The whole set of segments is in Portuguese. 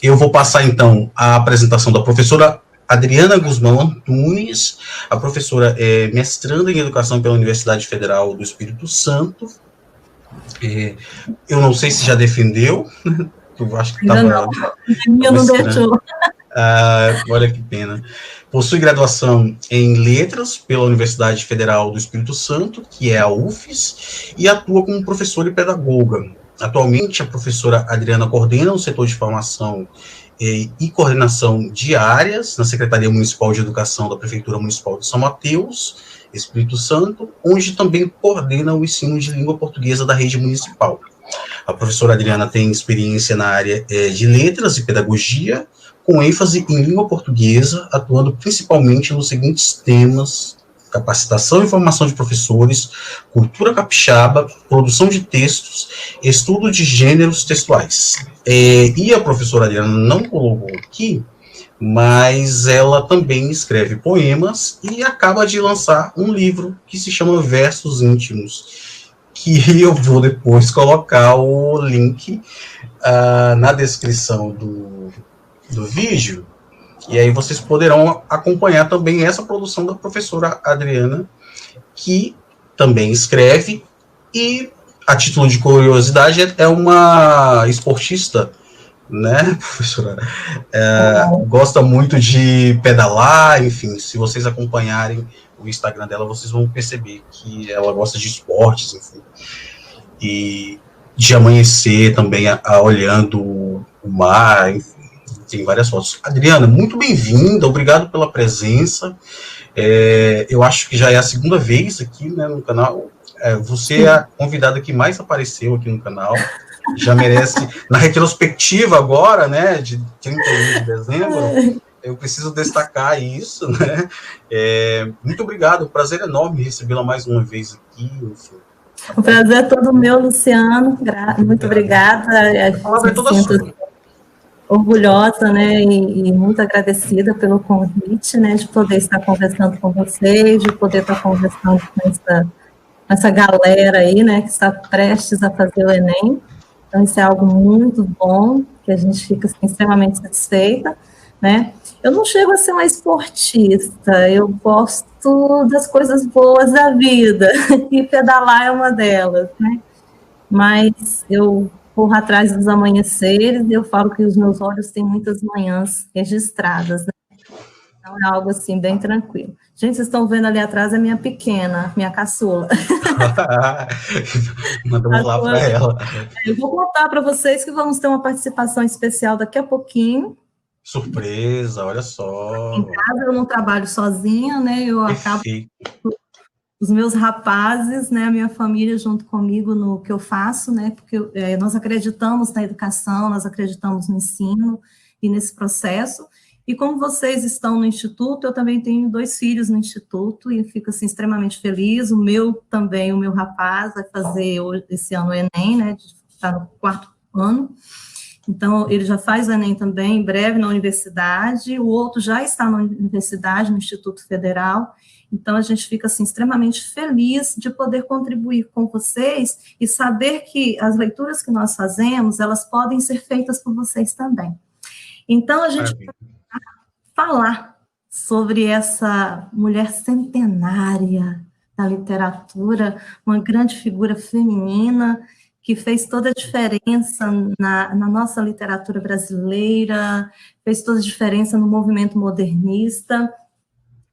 Eu vou passar, então, a apresentação da professora Adriana Guzmão Antunes. A professora é mestranda em Educação pela Universidade Federal do Espírito Santo. Eu não sei se já defendeu, eu acho que Ainda estava... não, não deixou. Olha que pena. Possui graduação em Letras pela Universidade Federal do Espírito Santo, que é a UFES, e atua como professora e pedagoga. Atualmente, a professora Adriana coordena o setor de formação e coordenação de áreas na Secretaria Municipal de Educação da Prefeitura Municipal de São Mateus, Espírito Santo, onde também coordena o ensino de língua portuguesa da rede municipal. A professora Adriana tem experiência na área de letras e pedagogia, com ênfase em língua portuguesa, atuando principalmente nos seguintes temas: capacitação e formação de professores, cultura capixaba, produção de textos, estudo de gêneros textuais. E a professora Adriana não colocou aqui, mas ela também escreve poemas e acaba de lançar um livro que se chama Versos Íntimos, que eu vou depois colocar o link na descrição do vídeo, e aí vocês poderão acompanhar também essa produção da professora Adriana, que também escreve, e, a título de curiosidade, é uma esportista, né, professora? Gosta muito de pedalar, enfim, se vocês acompanharem o Instagram dela, vocês vão perceber que ela gosta de esportes, enfim, e de amanhecer também olhando o mar, enfim. Tem várias fotos. Adriana, muito bem-vinda, obrigado pela presença. Eu acho que já é a segunda vez aqui, né, no canal. Você é a convidada que mais apareceu aqui no canal. Já merece, na retrospectiva agora, né, de 31 de dezembro, eu preciso destacar isso, né. Muito obrigado, prazer enorme recebê-la mais uma vez aqui. Enfim. O prazer é todo meu, Luciano. Muito obrigada. A palavra é toda sua. Orgulhosa, né, e muito agradecida pelo convite, né, de poder estar conversando com vocês, de poder estar conversando com essa galera aí, né, que está prestes a fazer o Enem. Então, isso é algo muito bom, que a gente fica assim, extremamente satisfeita, né. Eu não chego a ser uma esportista, eu gosto das coisas boas da vida, e pedalar é uma delas, né, mas eu corro atrás dos amanheceres, e eu falo que os meus olhos têm muitas manhãs registradas, né? Então é algo assim, bem tranquilo. Gente, vocês estão vendo ali atrás a minha pequena, minha caçula. Mandamos lá para ela. Eu vou contar para vocês que vamos ter uma participação especial daqui a pouquinho. Surpresa, olha só. Em casa eu não trabalho sozinha, né? Eu acabo... Os meus rapazes, né, a minha família junto comigo no que eu faço, né, porque nós acreditamos na educação, nós acreditamos no ensino e nesse processo, e como vocês estão no Instituto, eu também tenho 2 filhos no Instituto, e fico, assim, extremamente feliz. O meu rapaz vai fazer esse ano o Enem, né, está no 4º ano, então ele já faz o Enem também, em breve na universidade, o outro já está na universidade, no Instituto Federal. Então, a gente fica, assim, extremamente feliz de poder contribuir com vocês e saber que as leituras que nós fazemos, elas podem ser feitas por vocês também. Então, a gente vai falar sobre essa mulher centenária da literatura, uma grande figura feminina que fez toda a diferença na nossa literatura brasileira, fez toda a diferença no movimento modernista.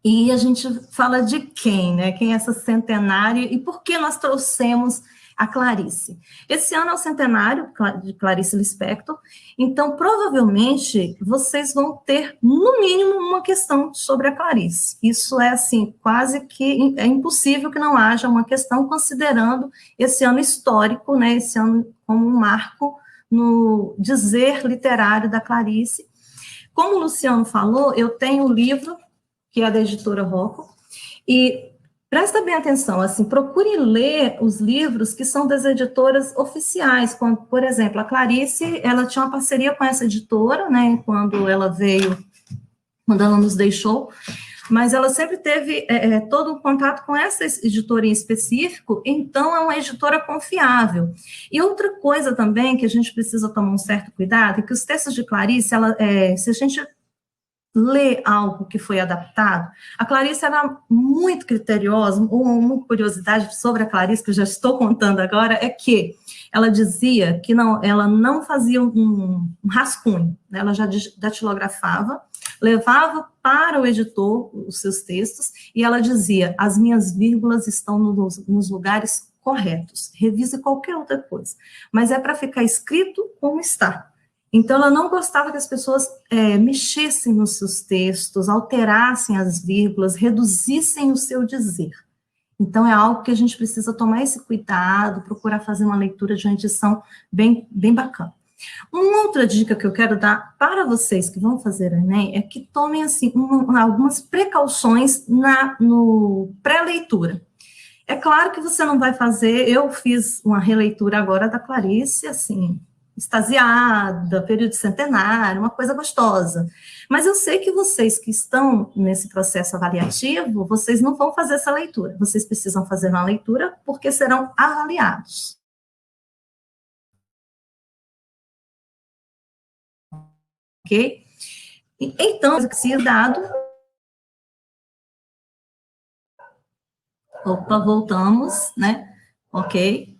E a gente fala de quem, né? Quem é essa centenária e por que nós trouxemos a Clarice. Esse ano é o centenário de Clarice Lispector, então provavelmente vocês vão ter, no mínimo, uma questão sobre a Clarice. Isso é, assim, quase que é impossível que não haja uma questão, considerando esse ano histórico, né? Esse ano como um marco no dizer literário da Clarice. Como o Luciano falou, eu tenho o livro, que é da editora Rocco, e presta bem atenção, assim, procure ler os livros que são das editoras oficiais, quando, por exemplo, a Clarice, ela tinha uma parceria com essa editora, né, quando ela nos deixou, mas ela sempre teve todo o contato com essa editora em específico, então é uma editora confiável. E outra coisa também que a gente precisa tomar um certo cuidado, é que os textos de Clarice, se a gente lê algo que foi adaptado, a Clarice era muito criteriosa. Uma curiosidade sobre a Clarice, que eu já estou contando agora, é que ela dizia que ela não fazia um rascunho, né? Ela já datilografava, levava para o editor os seus textos, e ela dizia, as minhas vírgulas estão nos lugares corretos, revise qualquer outra coisa, mas é para ficar escrito como está. Então, ela não gostava que as pessoas mexessem nos seus textos, alterassem as vírgulas, reduzissem o seu dizer. Então, é algo que a gente precisa tomar esse cuidado, procurar fazer uma leitura de uma edição bem, bem bacana. Uma outra dica que eu quero dar para vocês que vão fazer o Enem é que tomem, assim, algumas precauções no pré-leitura. É claro que você não vai fazer, eu fiz uma releitura agora da Clarice, assim, extasiada, período centenário, uma coisa gostosa. Mas eu sei que vocês que estão nesse processo avaliativo, vocês não vão fazer essa leitura. Vocês precisam fazer uma leitura porque serão avaliados. Ok? Então, esse dado... Opa, voltamos, né? Ok.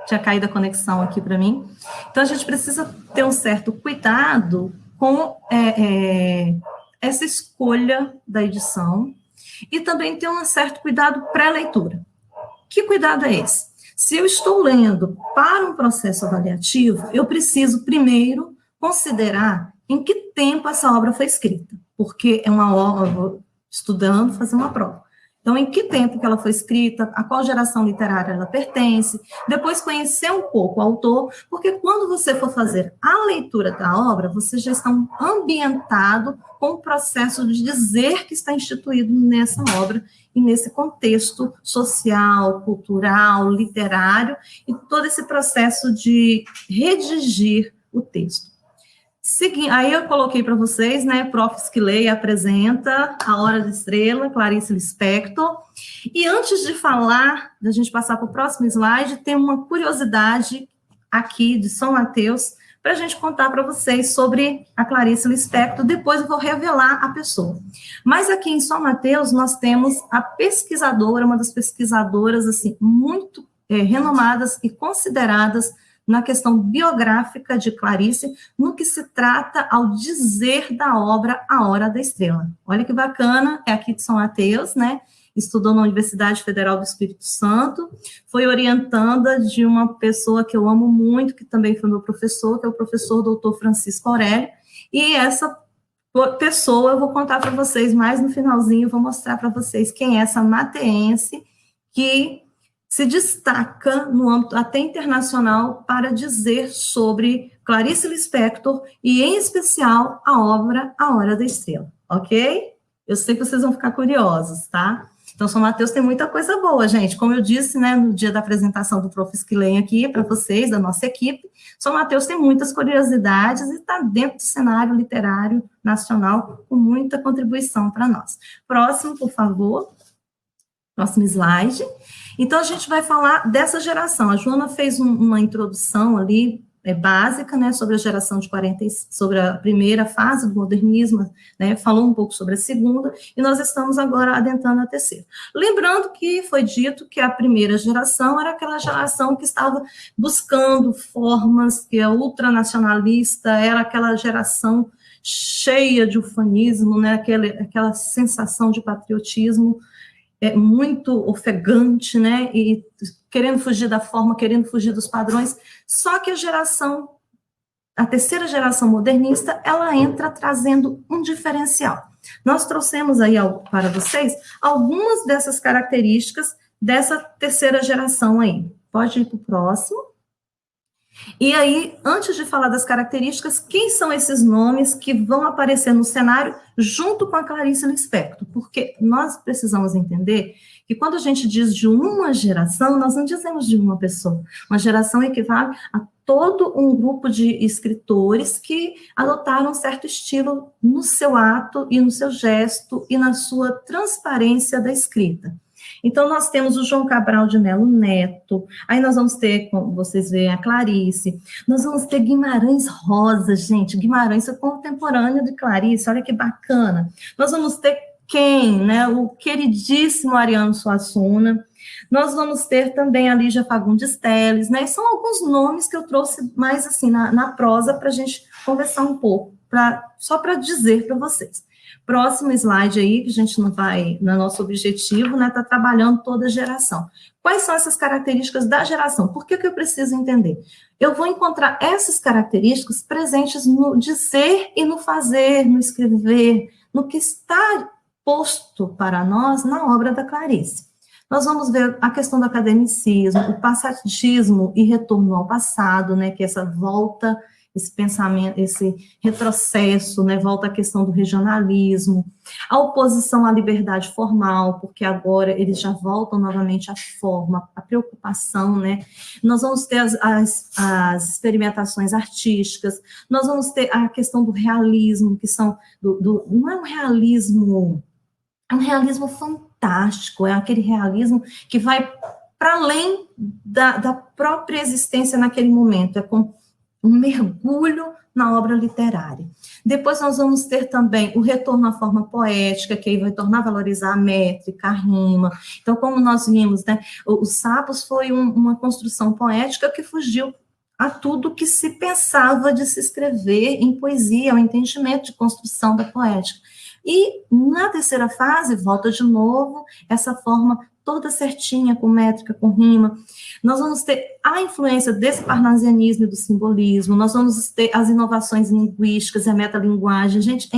Tinha caído a conexão aqui para mim. Então, a gente precisa ter um certo cuidado com essa escolha da edição e também ter um certo cuidado pré-leitura. Que cuidado é esse? Se eu estou lendo para um processo avaliativo, eu preciso primeiro considerar em que tempo essa obra foi escrita, porque é uma obra, eu vou estudando, fazer uma prova. Então, em que tempo que ela foi escrita, a qual geração literária ela pertence, depois conhecer um pouco o autor, porque quando você for fazer a leitura da obra, você já está ambientado com o processo de dizer que está instituído nessa obra e nesse contexto social, cultural, literário, e todo esse processo de redigir o texto. Aí eu coloquei para vocês, né, Prof. Skilley apresenta A Hora da Estrela, Clarice Lispector, e antes de falar, da gente passar para o próximo slide, tem uma curiosidade aqui de São Mateus, para a gente contar para vocês sobre a Clarice Lispector, depois eu vou revelar a pessoa. Mas aqui em São Mateus, nós temos a pesquisadora, uma das pesquisadoras, assim, muito renomadas e consideradas na questão biográfica de Clarice, no que se trata ao dizer da obra A Hora da Estrela. Olha que bacana, é aqui de São Mateus, né? Estudou na Universidade Federal do Espírito Santo, foi orientanda de uma pessoa que eu amo muito, que também foi meu professor, que é o professor doutor Francisco Aurélio, e essa pessoa eu vou contar para vocês mais no finalzinho, vou mostrar para vocês quem é essa mateense que se destaca no âmbito até internacional para dizer sobre Clarice Lispector e, em especial, a obra A Hora da Estrela, ok? Eu sei que vocês vão ficar curiosos, tá? Então, São Mateus tem muita coisa boa, gente. Como eu disse, né, no dia da apresentação do Prof. Skilley aqui, para vocês, da nossa equipe, São Mateus tem muitas curiosidades e está dentro do cenário literário nacional com muita contribuição para nós. Próximo, por favor. Próximo slide. Então, a gente vai falar dessa geração. A Joana fez uma introdução ali, básica, né, sobre a geração de 40, sobre a primeira fase do modernismo, né, falou um pouco sobre a segunda, e nós estamos agora adentrando a terceira. Lembrando que foi dito que a primeira geração era aquela geração que estava buscando formas, que é ultranacionalista, era aquela geração cheia de ufanismo, né, aquela sensação de patriotismo, muito ofegante, né, e querendo fugir da forma, querendo fugir dos padrões, só que a terceira geração modernista, ela entra trazendo um diferencial. Nós trouxemos aí para vocês algumas dessas características dessa terceira geração aí. Pode ir para o próximo. E aí, antes de falar das características, quem são esses nomes que vão aparecer no cenário junto com a Clarice Lispector? Porque nós precisamos entender que quando a gente diz de uma geração, nós não dizemos de uma pessoa. Uma geração equivale a todo um grupo de escritores que adotaram um certo estilo no seu ato e no seu gesto e na sua transparência da escrita. Então, nós temos o João Cabral de Melo Neto, aí nós vamos ter, como vocês veem, a Clarice, nós vamos ter Guimarães Rosa, gente, Guimarães é contemporâneo de Clarice, olha que bacana. Nós vamos ter quem, né, o queridíssimo Ariano Suassuna, nós vamos ter também a Lígia Fagundes Telles, né, são alguns nomes que eu trouxe mais assim na prosa para a gente conversar um pouco, só para dizer para vocês. Próximo slide aí, que a gente não vai, no nosso objetivo, né, tá trabalhando toda a geração. Quais são essas características da geração? Por que eu preciso entender? Eu vou encontrar essas características presentes no dizer e no fazer, no escrever, no que está posto para nós na obra da Clarice. Nós vamos ver a questão do academicismo, o passatismo e retorno ao passado, né, que é essa volta, esse pensamento, esse retrocesso, né, volta à questão do regionalismo, a oposição à liberdade formal, porque agora eles já voltam novamente à forma, à preocupação, né, nós vamos ter as experimentações artísticas, nós vamos ter a questão do realismo, que são, não é um realismo, é um realismo fantástico, é aquele realismo que vai para além da própria existência naquele momento, é com um mergulho na obra literária. Depois nós vamos ter também o retorno à forma poética, que aí vai tornar a valorizar a métrica, a rima. Então, como nós vimos, né, os Sapos foi uma construção poética que fugiu a tudo que se pensava de se escrever em poesia, o entendimento de construção da poética. E na terceira fase, volta de novo essa forma toda certinha, com métrica, com rima. Nós vamos ter a influência desse parnasianismo e do simbolismo, nós vamos ter as inovações linguísticas e a metalinguagem. Gente,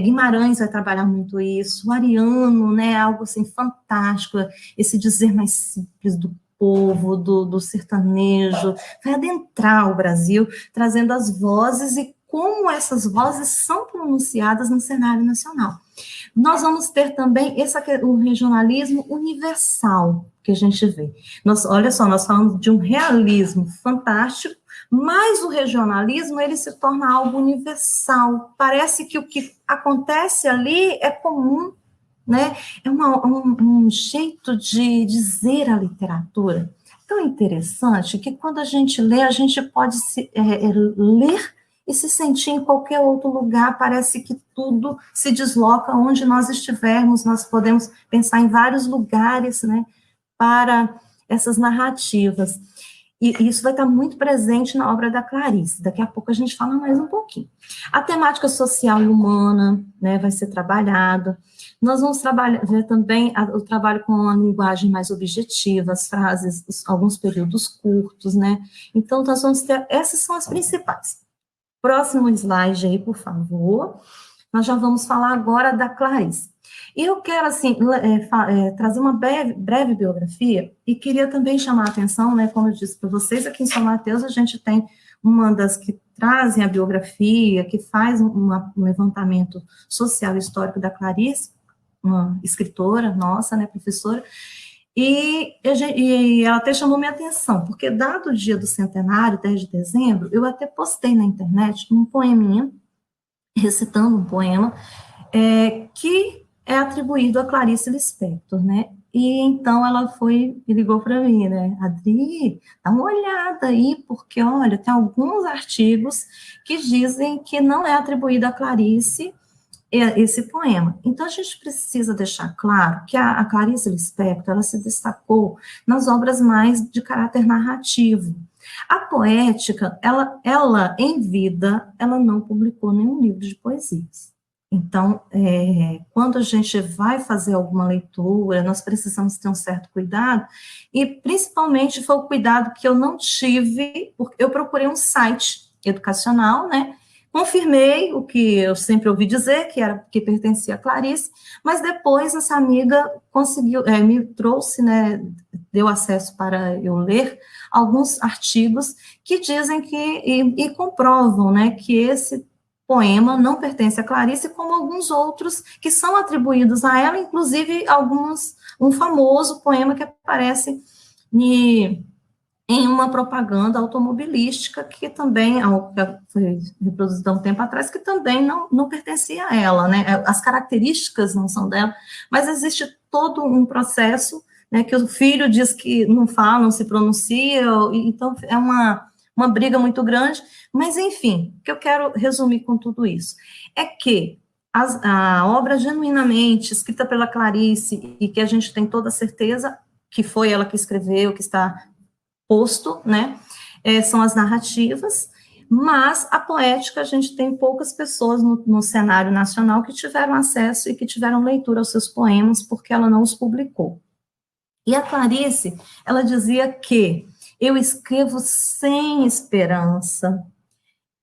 Guimarães vai trabalhar muito isso, o Ariano, né, algo assim fantástico, esse dizer mais simples do povo, do sertanejo, vai adentrar o Brasil, trazendo as vozes e como essas vozes são pronunciadas no cenário nacional. Nós vamos ter também o regionalismo universal, que a gente vê. Olha só, nós falamos de um realismo fantástico, mas o regionalismo, ele se torna algo universal. Parece que o que acontece ali é comum, né? É um jeito de dizer a literatura tão interessante que quando a gente lê, a gente pode ler e se sentir em qualquer outro lugar, parece que tudo se desloca onde nós estivermos, nós podemos pensar em vários lugares, né, para essas narrativas. E isso vai estar muito presente na obra da Clarice, daqui a pouco a gente fala mais um pouquinho. A temática social e humana, né, vai ser trabalhada. Nós vamos ver também o trabalho com a linguagem mais objetiva, as frases, alguns períodos curtos, né, então nós vamos ter, essas são as principais. Próximo slide aí, por favor. Nós já vamos falar agora da Clarice. E eu quero, assim, trazer uma breve biografia e queria também chamar a atenção, né, como eu disse para vocês, aqui em São Mateus a gente tem uma das que trazem a biografia, que faz um levantamento social e histórico da Clarice, uma escritora nossa, né, professora, e ela até chamou minha atenção, porque dado o dia do centenário, 10 de dezembro, eu até postei na internet um poeminha, recitando um poema, que é atribuído a Clarice Lispector, né? E então ela foi e ligou para mim, né? Adri, dá uma olhada aí, porque, olha, tem alguns artigos que dizem que não é atribuído a Clarice esse poema. Então, a gente precisa deixar claro que a Clarice Lispector, ela se destacou nas obras mais de caráter narrativo. A poética, ela em vida, ela não publicou nenhum livro de poesias. Então, quando a gente vai fazer alguma leitura, nós precisamos ter um certo cuidado, e principalmente foi o cuidado que eu não tive, porque eu procurei um site educacional, né, Confirmei o que eu sempre ouvi dizer, que pertencia a Clarice, mas depois essa amiga conseguiu, me trouxe, né, deu acesso para eu ler alguns artigos que dizem e comprovam, né, que esse poema não pertence a Clarice, como alguns outros que são atribuídos a ela, inclusive um famoso poema que aparece em uma propaganda automobilística que também foi reproduzida há um tempo atrás, que também não pertencia a ela, né? As características não são dela, mas existe todo um processo, né, que o filho diz que não fala, não se pronuncia, então é uma briga muito grande, mas enfim, o que eu quero resumir com tudo isso é que a obra genuinamente escrita pela Clarice, e que a gente tem toda a certeza que foi ela que escreveu, que está posto, né, são as narrativas, mas a poética, a gente tem poucas pessoas no cenário nacional que tiveram acesso e que tiveram leitura aos seus poemas, porque ela não os publicou. E a Clarice, ela dizia que eu escrevo sem esperança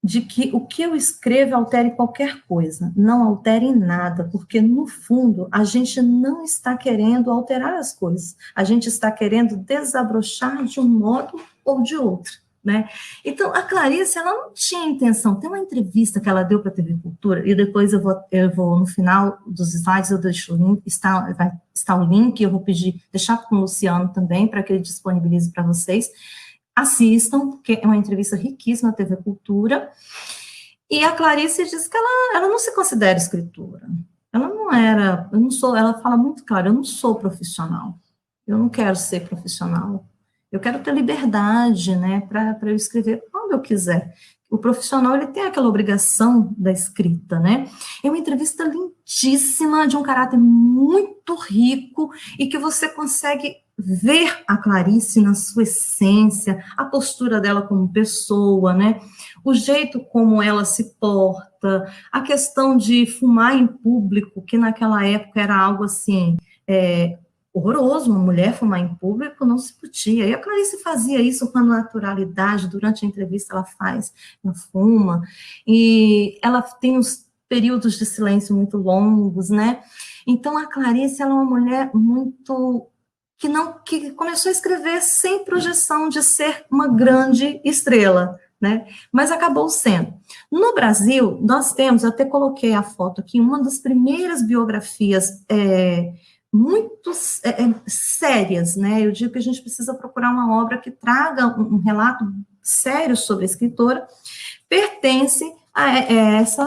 de que o que eu escrevo altere qualquer coisa, não altere nada, porque, no fundo, a gente não está querendo alterar as coisas, a gente está querendo desabrochar de um modo ou de outro, né? Então, a Clarice, ela não tinha intenção. Tem uma entrevista que ela deu para a TV Cultura, e depois eu vou no final dos slides, eu deixo o link, vai estar o link, eu vou deixar com o Luciano também, para que ele disponibilize para vocês. Assistam, porque é uma entrevista riquíssima na TV Cultura, e a Clarice diz que ela não se considera escritora, ela não era, ela fala muito claro, eu não sou profissional, eu não quero ser profissional, eu quero ter liberdade, né, para eu escrever quando eu quiser. O profissional, ele tem aquela obrigação da escrita, né? É uma entrevista lindíssima, de um caráter muito rico, e que você consegue ver a Clarice na sua essência, a postura dela como pessoa, né? O jeito como ela se porta, a questão de fumar em público, que naquela época era algo assim, horroroso, uma mulher fumar em público não se podia, e a Clarice fazia isso com a naturalidade. Durante a entrevista ela fuma, e ela tem uns períodos de silêncio muito longos, né? Então a Clarice, ela é uma mulher muito que começou a escrever sem projeção de ser uma grande estrela, né? Mas acabou sendo. No Brasil, nós temos, eu até coloquei a foto aqui, uma das primeiras biografias muito sérias, né? Eu digo que a gente precisa procurar uma obra que traga um relato sério sobre a escritora, pertence a essa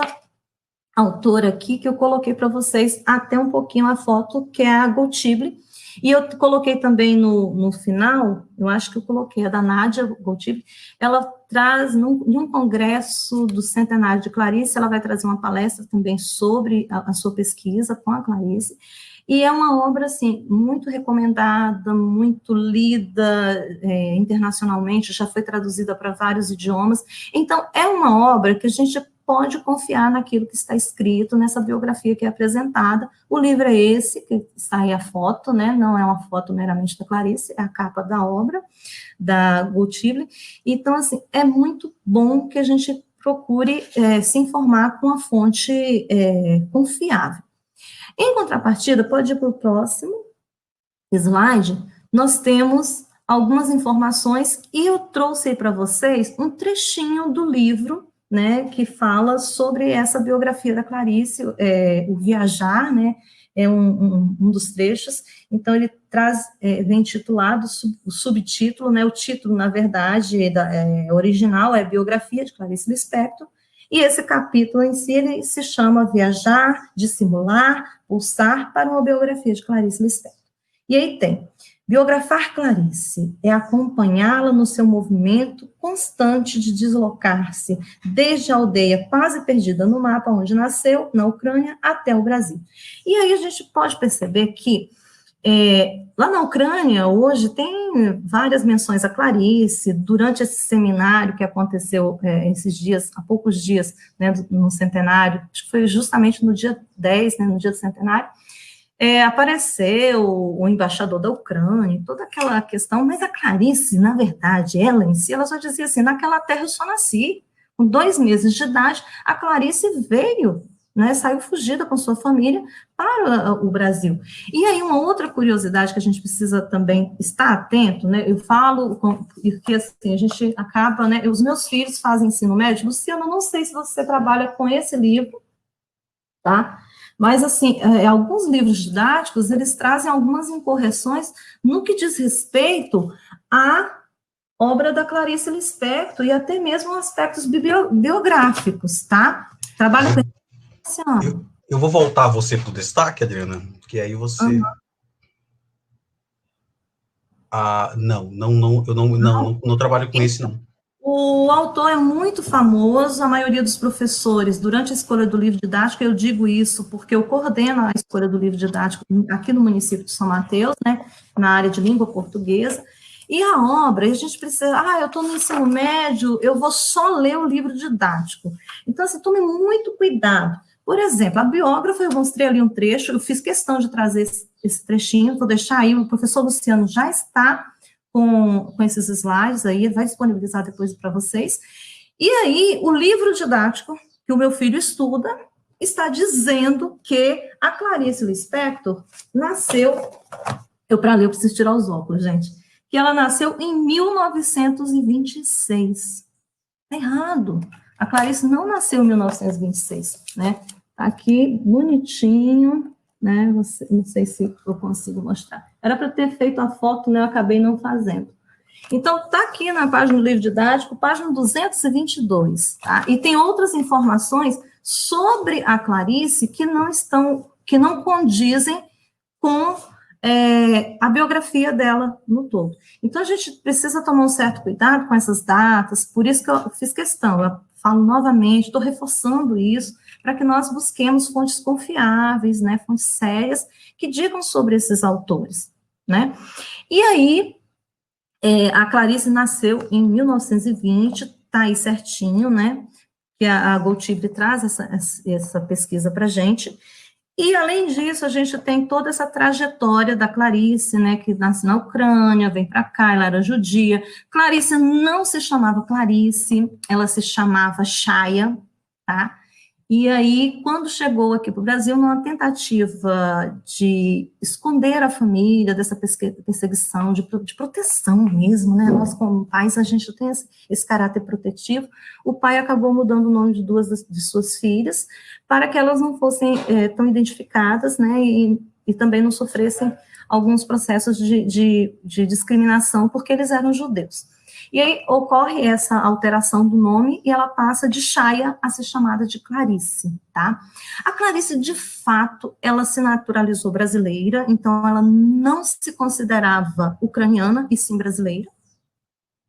autora aqui, que eu coloquei para vocês até um pouquinho a foto, que é a Gottlieb. E eu coloquei também no final, eu acho que eu coloquei a da Nádia Gottlieb, ela traz, em um congresso do centenário de Clarice, ela vai trazer uma palestra também sobre a sua pesquisa com a Clarice, e é uma obra, assim, muito recomendada, muito lida internacionalmente, já foi traduzida para vários idiomas. Então, é uma obra que a gente pode confiar naquilo que está escrito nessa biografia que é apresentada. O livro é esse, que está aí a foto, né? Não é uma foto meramente da Clarice, é a capa da obra, da Gottlieb. Então, assim, é muito bom que a gente procure se informar com a fonte confiável. Em contrapartida, pode ir para o próximo slide, nós temos algumas informações, e eu trouxe para vocês um trechinho do livro, né, que fala sobre essa biografia da Clarice, o Viajar, né, é um dos trechos. Então ele traz, vem titulado, o subtítulo, né, o título, na verdade, original é Biografia de Clarice Lispector, e esse capítulo em si, ele se chama Viajar, Dissimular, Pulsar para uma biografia de Clarice Lispector. E aí tem: biografar Clarice é acompanhá-la no seu movimento constante de deslocar-se desde a aldeia quase perdida no mapa onde nasceu, na Ucrânia, até o Brasil. E aí a gente pode perceber que lá na Ucrânia, hoje, tem várias menções a Clarice. Durante esse seminário que aconteceu esses dias, há poucos dias, né, no centenário, acho que foi justamente no dia 10, né, no dia do centenário, apareceu o embaixador da Ucrânia, toda aquela questão, mas a Clarice, na verdade, ela em si, ela só dizia assim: naquela terra eu só nasci, Com 2 meses de idade, a Clarice veio, né, saiu fugida com sua família para o Brasil. E aí, uma outra curiosidade que a gente precisa também estar atento, né, eu falo, que assim, a gente acaba, né, os meus filhos fazem ensino médio. Luciana, não sei se você trabalha com esse livro, tá? Mas, assim, alguns livros didáticos, eles trazem algumas incorreções no que diz respeito à obra da Clarice Lispector e até mesmo aspectos biográficos, tá? Trabalho com esse ano. Eu vou voltar você para o destaque, Adriana, que aí você... Não, eu não trabalho com esse, não. O autor é muito famoso, a maioria dos professores, durante a escolha do livro didático, eu digo isso porque eu coordeno a escolha do livro didático aqui no município de São Mateus, né, na área de língua portuguesa, e a obra, a gente precisa, eu estou no ensino médio, eu vou só ler o livro didático. Então, assim, tome muito cuidado. Por exemplo, a biógrafa, eu mostrei ali um trecho, eu fiz questão de trazer esse trechinho, vou deixar aí, o professor Luciano já está com esses slides aí, vai disponibilizar depois para vocês. E aí, o livro didático que o meu filho estuda está dizendo que a Clarice Lispector nasceu, para ler eu preciso tirar os óculos, gente, que ela nasceu em 1926. Tá errado. A Clarice não nasceu em 1926, né? Tá aqui, bonitinho, né? Não sei se eu consigo mostrar. Era para ter feito a foto, né? Eu acabei não fazendo. Então, tá aqui na página do livro didático, página 222, tá? E tem outras informações sobre a Clarice que não condizem com a biografia dela no todo. Então, a gente precisa tomar um certo cuidado com essas datas, por isso que eu fiz questão, eu falo novamente, estou reforçando isso, para que nós busquemos fontes confiáveis, né, fontes sérias, que digam sobre esses autores, né. E aí, a Clarice nasceu em 1920, tá aí certinho, né, que a Goltibre traz essa pesquisa para a gente. E, além disso, a gente tem toda essa trajetória da Clarice, né, que nasce na Ucrânia, vem para cá, ela era judia. Clarice não se chamava Clarice, ela se chamava Chaya, tá? E aí, quando chegou aqui para o Brasil, numa tentativa de esconder a família dessa perseguição, de proteção mesmo, né? Nós, como pais, a gente tem esse caráter protetivo. O pai acabou mudando o nome de 2 de suas filhas para que elas não fossem tão identificadas, né? E também não sofressem alguns processos de discriminação, porque eles eram judeus. E aí ocorre essa alteração do nome e ela passa de Chaya a ser chamada de Clarice, tá? A Clarice, de fato, ela se naturalizou brasileira, então ela não se considerava ucraniana, e sim brasileira.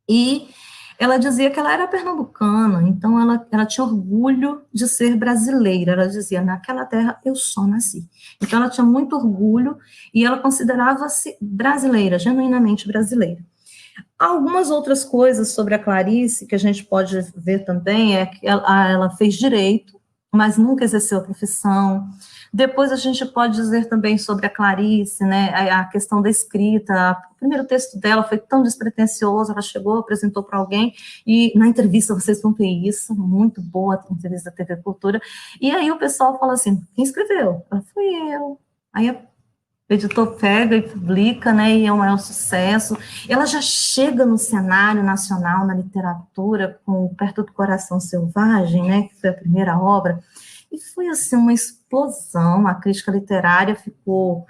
E ela dizia que ela era pernambucana, então ela tinha orgulho de ser brasileira. Ela dizia, naquela terra eu só nasci. Então ela tinha muito orgulho e ela considerava-se brasileira, genuinamente brasileira. Algumas outras coisas sobre a Clarice que a gente pode ver também é que ela fez direito, mas nunca exerceu a profissão. Depois a gente pode dizer também sobre a Clarice, né, a questão da escrita. O primeiro texto dela foi tão despretensioso, ela chegou, apresentou para alguém, e na entrevista vocês vão ver isso, muito boa a entrevista da TV Cultura, e aí o pessoal fala assim, quem escreveu? Ela, fui eu. Aí o editor pega e publica, né, e é um maior sucesso. Ela já chega no cenário nacional, na literatura, com Perto do Coração Selvagem, né, que foi a primeira obra, e foi, assim, uma explosão. A crítica literária ficou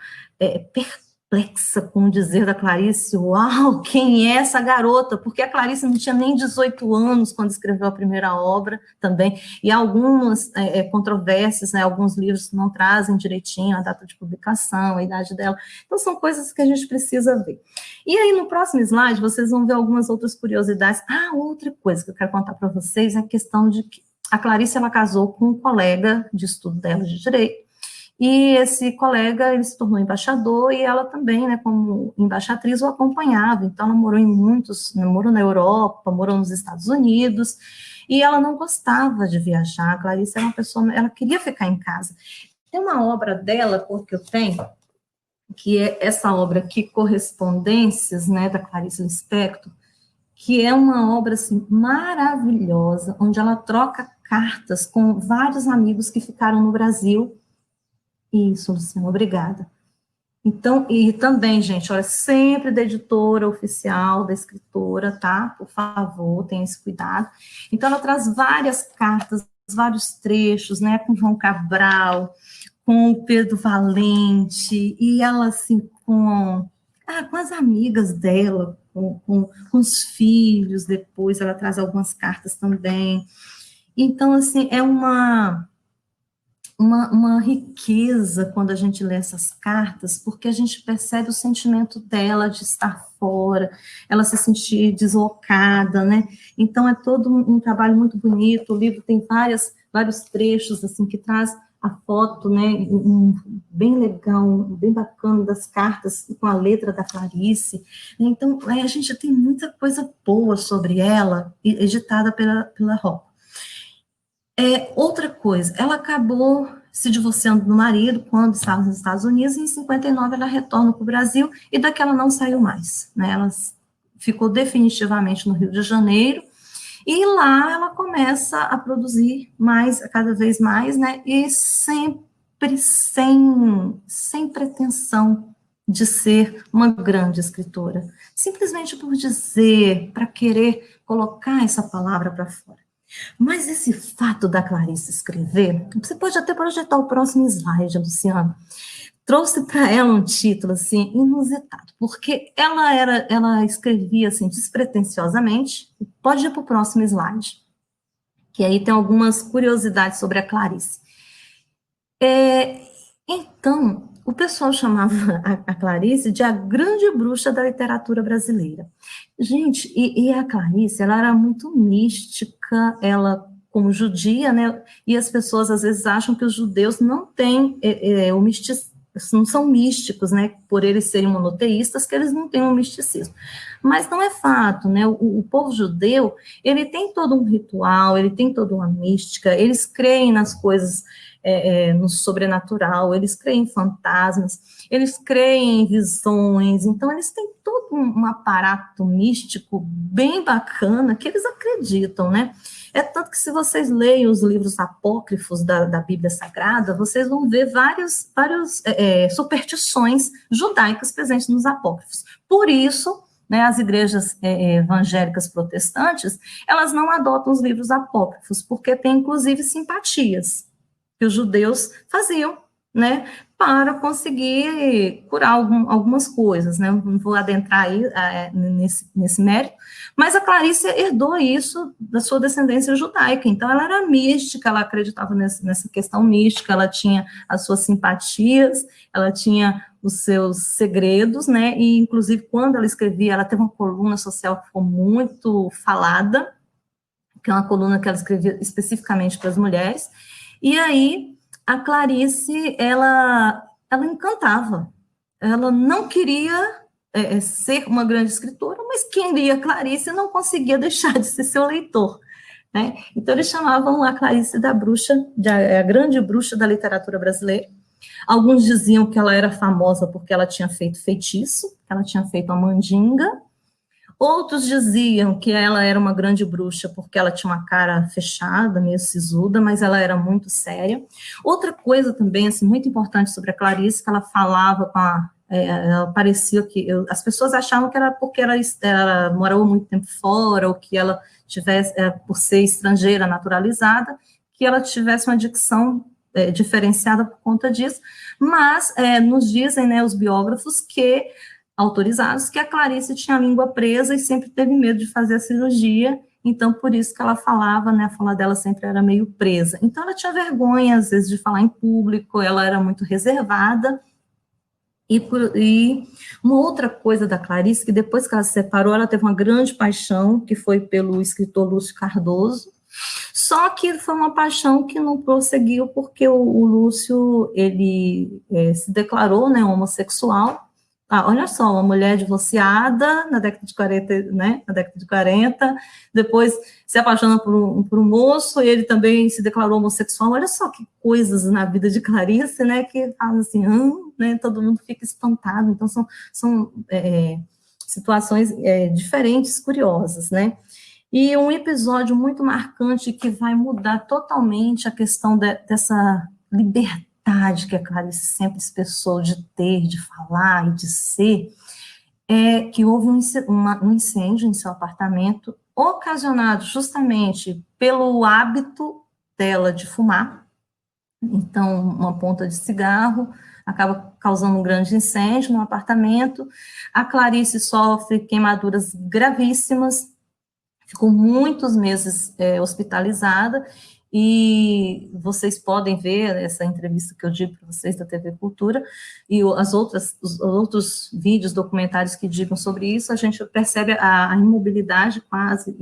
perplexa com o dizer da Clarice. Uau, quem é essa garota? Porque a Clarice não tinha nem 18 anos quando escreveu a primeira obra também, e algumas controvérsias, né, alguns livros não trazem direitinho a data de publicação, a idade dela. Então, são coisas que a gente precisa ver. E aí, no próximo slide, vocês vão ver algumas outras curiosidades. Outra coisa que eu quero contar para vocês é a questão de que a Clarice, ela casou com um colega de estudo dela de direito, e esse colega, ele se tornou embaixador, e ela também, né, como embaixatriz, o acompanhava. Então, ela morou na Europa, morou nos Estados Unidos, e ela não gostava de viajar. A Clarice era uma pessoa, ela queria ficar em casa. Tem uma obra dela, que eu tenho, que é essa obra aqui, Correspondências, né, da Clarice Lispector, que é uma obra, assim, maravilhosa, onde ela troca cartas com vários amigos que ficaram no Brasil. Isso, Luciana, obrigada. Então, e também, gente, olha, sempre da editora oficial, da escritora, tá? Por favor, tenha esse cuidado. Então, ela traz várias cartas, vários trechos, né, com João Cabral, com o Pedro Valente, e ela, assim, com as amigas dela, com os filhos, depois ela traz algumas cartas também. Então, assim, é uma riqueza quando a gente lê essas cartas, porque a gente percebe o sentimento dela de estar fora, ela se sentir deslocada, né? Então, é todo um trabalho muito bonito, o livro tem vários trechos, assim, que traz a foto, né, bem legal, bem bacana das cartas, com a letra da Clarice. Então, a gente tem muita coisa boa sobre ela, editada pela Rocco. Outra coisa, ela acabou se divorciando do marido quando estava nos Estados Unidos, e em 59 ela retorna para o Brasil, e daqui ela não saiu mais, né? Ela ficou definitivamente no Rio de Janeiro, e lá ela começa a produzir cada vez mais, né? E sempre sem pretensão de ser uma grande escritora, simplesmente por dizer, para querer colocar essa palavra para fora. Mas esse fato da Clarice escrever, você pode até projetar o próximo slide, Luciana, trouxe para ela um título, assim, inusitado, porque ela escrevia, assim, despretensiosamente. Pode ir para o próximo slide, que aí tem algumas curiosidades sobre a Clarice. Então, o pessoal chamava a Clarice de a grande bruxa da literatura brasileira. Gente, e a Clarice, ela era muito mística, ela como judia, né, e as pessoas às vezes acham que os judeus não têm o misticismo, não são místicos, né, por eles serem monoteístas, que eles não têm um misticismo. Mas não é fato, né, o povo judeu, ele tem todo um ritual, ele tem toda uma mística, eles creem nas coisas, no sobrenatural, eles creem em fantasmas, eles creem em visões, então eles têm todo um aparato místico bem bacana que eles acreditam, né? É tanto que se vocês leem os livros apócrifos da Bíblia Sagrada, vocês vão ver várias superstições judaicas presentes nos apócrifos. Por isso, né, as igrejas evangélicas protestantes, elas não adotam os livros apócrifos, porque tem, inclusive, simpatias que os judeus faziam, né, para conseguir curar algumas coisas, né, não vou adentrar aí nesse mérito, mas a Clarice herdou isso da sua descendência judaica, então ela era mística, ela acreditava nessa questão mística, ela tinha as suas simpatias, ela tinha os seus segredos, né, e inclusive quando ela escrevia, ela teve uma coluna social que ficou muito falada, que é uma coluna que ela escrevia especificamente para as mulheres. E aí, a Clarice, ela encantava. Ela não queria ser uma grande escritora, mas quem lia Clarice não conseguia deixar de ser seu leitor, né? Então, eles chamavam a Clarice da bruxa, a grande bruxa da literatura brasileira. Alguns diziam que ela era famosa porque ela tinha feito feitiço, ela tinha feito a mandinga. Outros diziam que ela era uma grande bruxa porque ela tinha uma cara fechada, meio sisuda, mas ela era muito séria. Outra coisa também, assim, muito importante sobre a Clarice, que ela falava ela parecia que as pessoas achavam que era porque ela morou muito tempo fora, ou que ela tivesse, por ser estrangeira naturalizada, que ela tivesse uma dicção diferenciada por conta disso, mas nos dizem, né, os biógrafos, que autorizados, que a Clarice tinha a língua presa e sempre teve medo de fazer a cirurgia, então por isso que ela falava, né, a fala dela sempre era meio presa. Então ela tinha vergonha, às vezes, de falar em público, ela era muito reservada, e uma outra coisa da Clarice, que depois que ela se separou, ela teve uma grande paixão, que foi pelo escritor Lúcio Cardoso, só que foi uma paixão que não prosseguiu, porque o Lúcio, ele se declarou, né, homossexual. Olha só, uma mulher divorciada na década de 40, né, depois se apaixona por um moço, e ele também se declarou homossexual. Olha só que coisas na vida de Clarice, né, que faz assim, né, todo mundo fica espantado. Então, são situações diferentes, curiosas, né? E um episódio muito marcante que vai mudar totalmente a questão dessa liberdade que a Clarice sempre expressou de ter, de falar e de ser, é que houve um incêndio em seu apartamento, ocasionado justamente pelo hábito dela de fumar. Então, uma ponta de cigarro acaba causando um grande incêndio no apartamento. A Clarice sofre queimaduras gravíssimas, ficou muitos meses hospitalizada, e vocês podem ver essa entrevista que eu digo para vocês da TV Cultura, e os outros vídeos, documentários que digam sobre isso, a gente percebe a imobilidade quase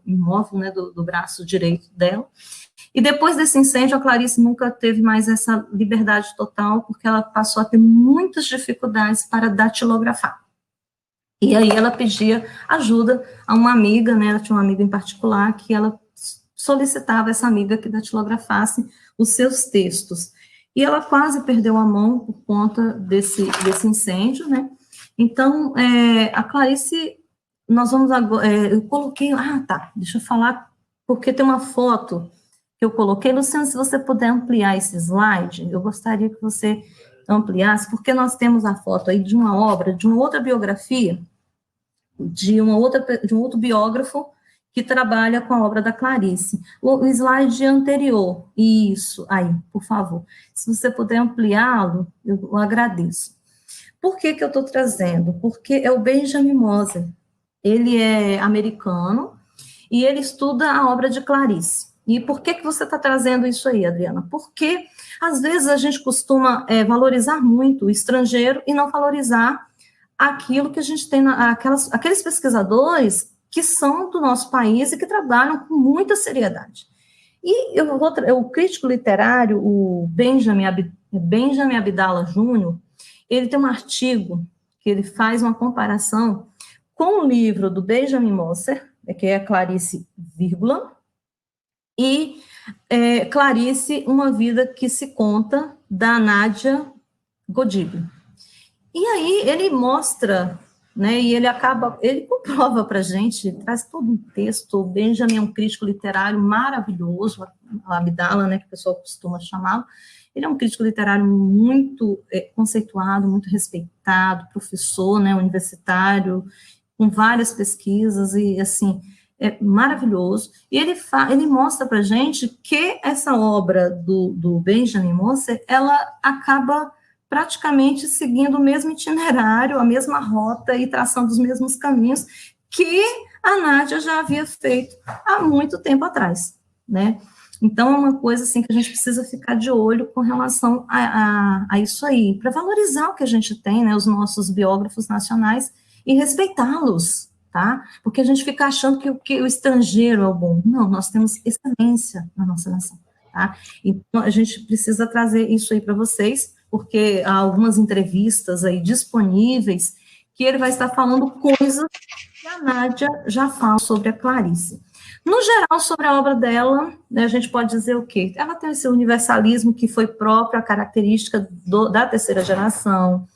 imóvel, né, do braço direito dela. E depois desse incêndio, a Clarice nunca teve mais essa liberdade total, porque ela passou a ter muitas dificuldades para datilografar. E aí ela pedia ajuda a uma amiga, né, ela tinha uma amiga em particular, que ela solicitava essa amiga que datilografasse os seus textos. E ela quase perdeu a mão por conta desse incêndio, né? Então, a Clarice, nós vamos agora, eu coloquei, deixa eu falar, porque tem uma foto que eu coloquei. Luciano, se você puder ampliar esse slide, eu gostaria que você ampliasse, porque nós temos a foto aí de uma obra, de uma outra biografia, de um outro biógrafo que trabalha com a obra da Clarice. O slide anterior, isso, aí, por favor. Se você puder ampliá-lo, eu agradeço. Por que eu estou trazendo? Porque é o Benjamin Moser. Ele é americano e ele estuda a obra de Clarice. E por que você está trazendo isso aí, Adriana? Porque, às vezes, a gente costuma valorizar muito o estrangeiro e não valorizar aquilo que a gente tem, aqueles pesquisadores que são do nosso país e que trabalham com muita seriedade. E o crítico literário, o Benjamin Abdallah Jr., ele tem um artigo que ele faz uma comparação com o livro do Benjamin Moser, que é Clarice, vírgula, e Clarice, uma vida que se conta, da Nadia Godib. E aí ele mostra, né, e ele comprova para a gente, traz todo um texto. O Benjamin é um crítico literário maravilhoso, a Abdallah, né, que o pessoal costuma chamá-lo. Ele é um crítico literário muito conceituado, muito respeitado, professor, né, universitário, com várias pesquisas, e assim, é maravilhoso. E ele mostra para a gente que essa obra do Benjamin Moser, ela acaba praticamente seguindo o mesmo itinerário, a mesma rota e traçando os mesmos caminhos que a Nádia já havia feito há muito tempo atrás, né? Então, é uma coisa assim que a gente precisa ficar de olho com relação a isso aí, para valorizar o que a gente tem, né, os nossos biógrafos nacionais, e respeitá-los, tá? Porque a gente fica achando que o estrangeiro é o bom. Não, nós temos excelência na nossa nação, tá? Então, a gente precisa trazer isso aí para vocês, porque há algumas entrevistas aí disponíveis que ele vai estar falando coisas que a Nádia já fala sobre a Clarice. No geral, sobre a obra dela, né, a gente pode dizer o quê? Ela tem esse universalismo que foi próprio, a característica da terceira geração.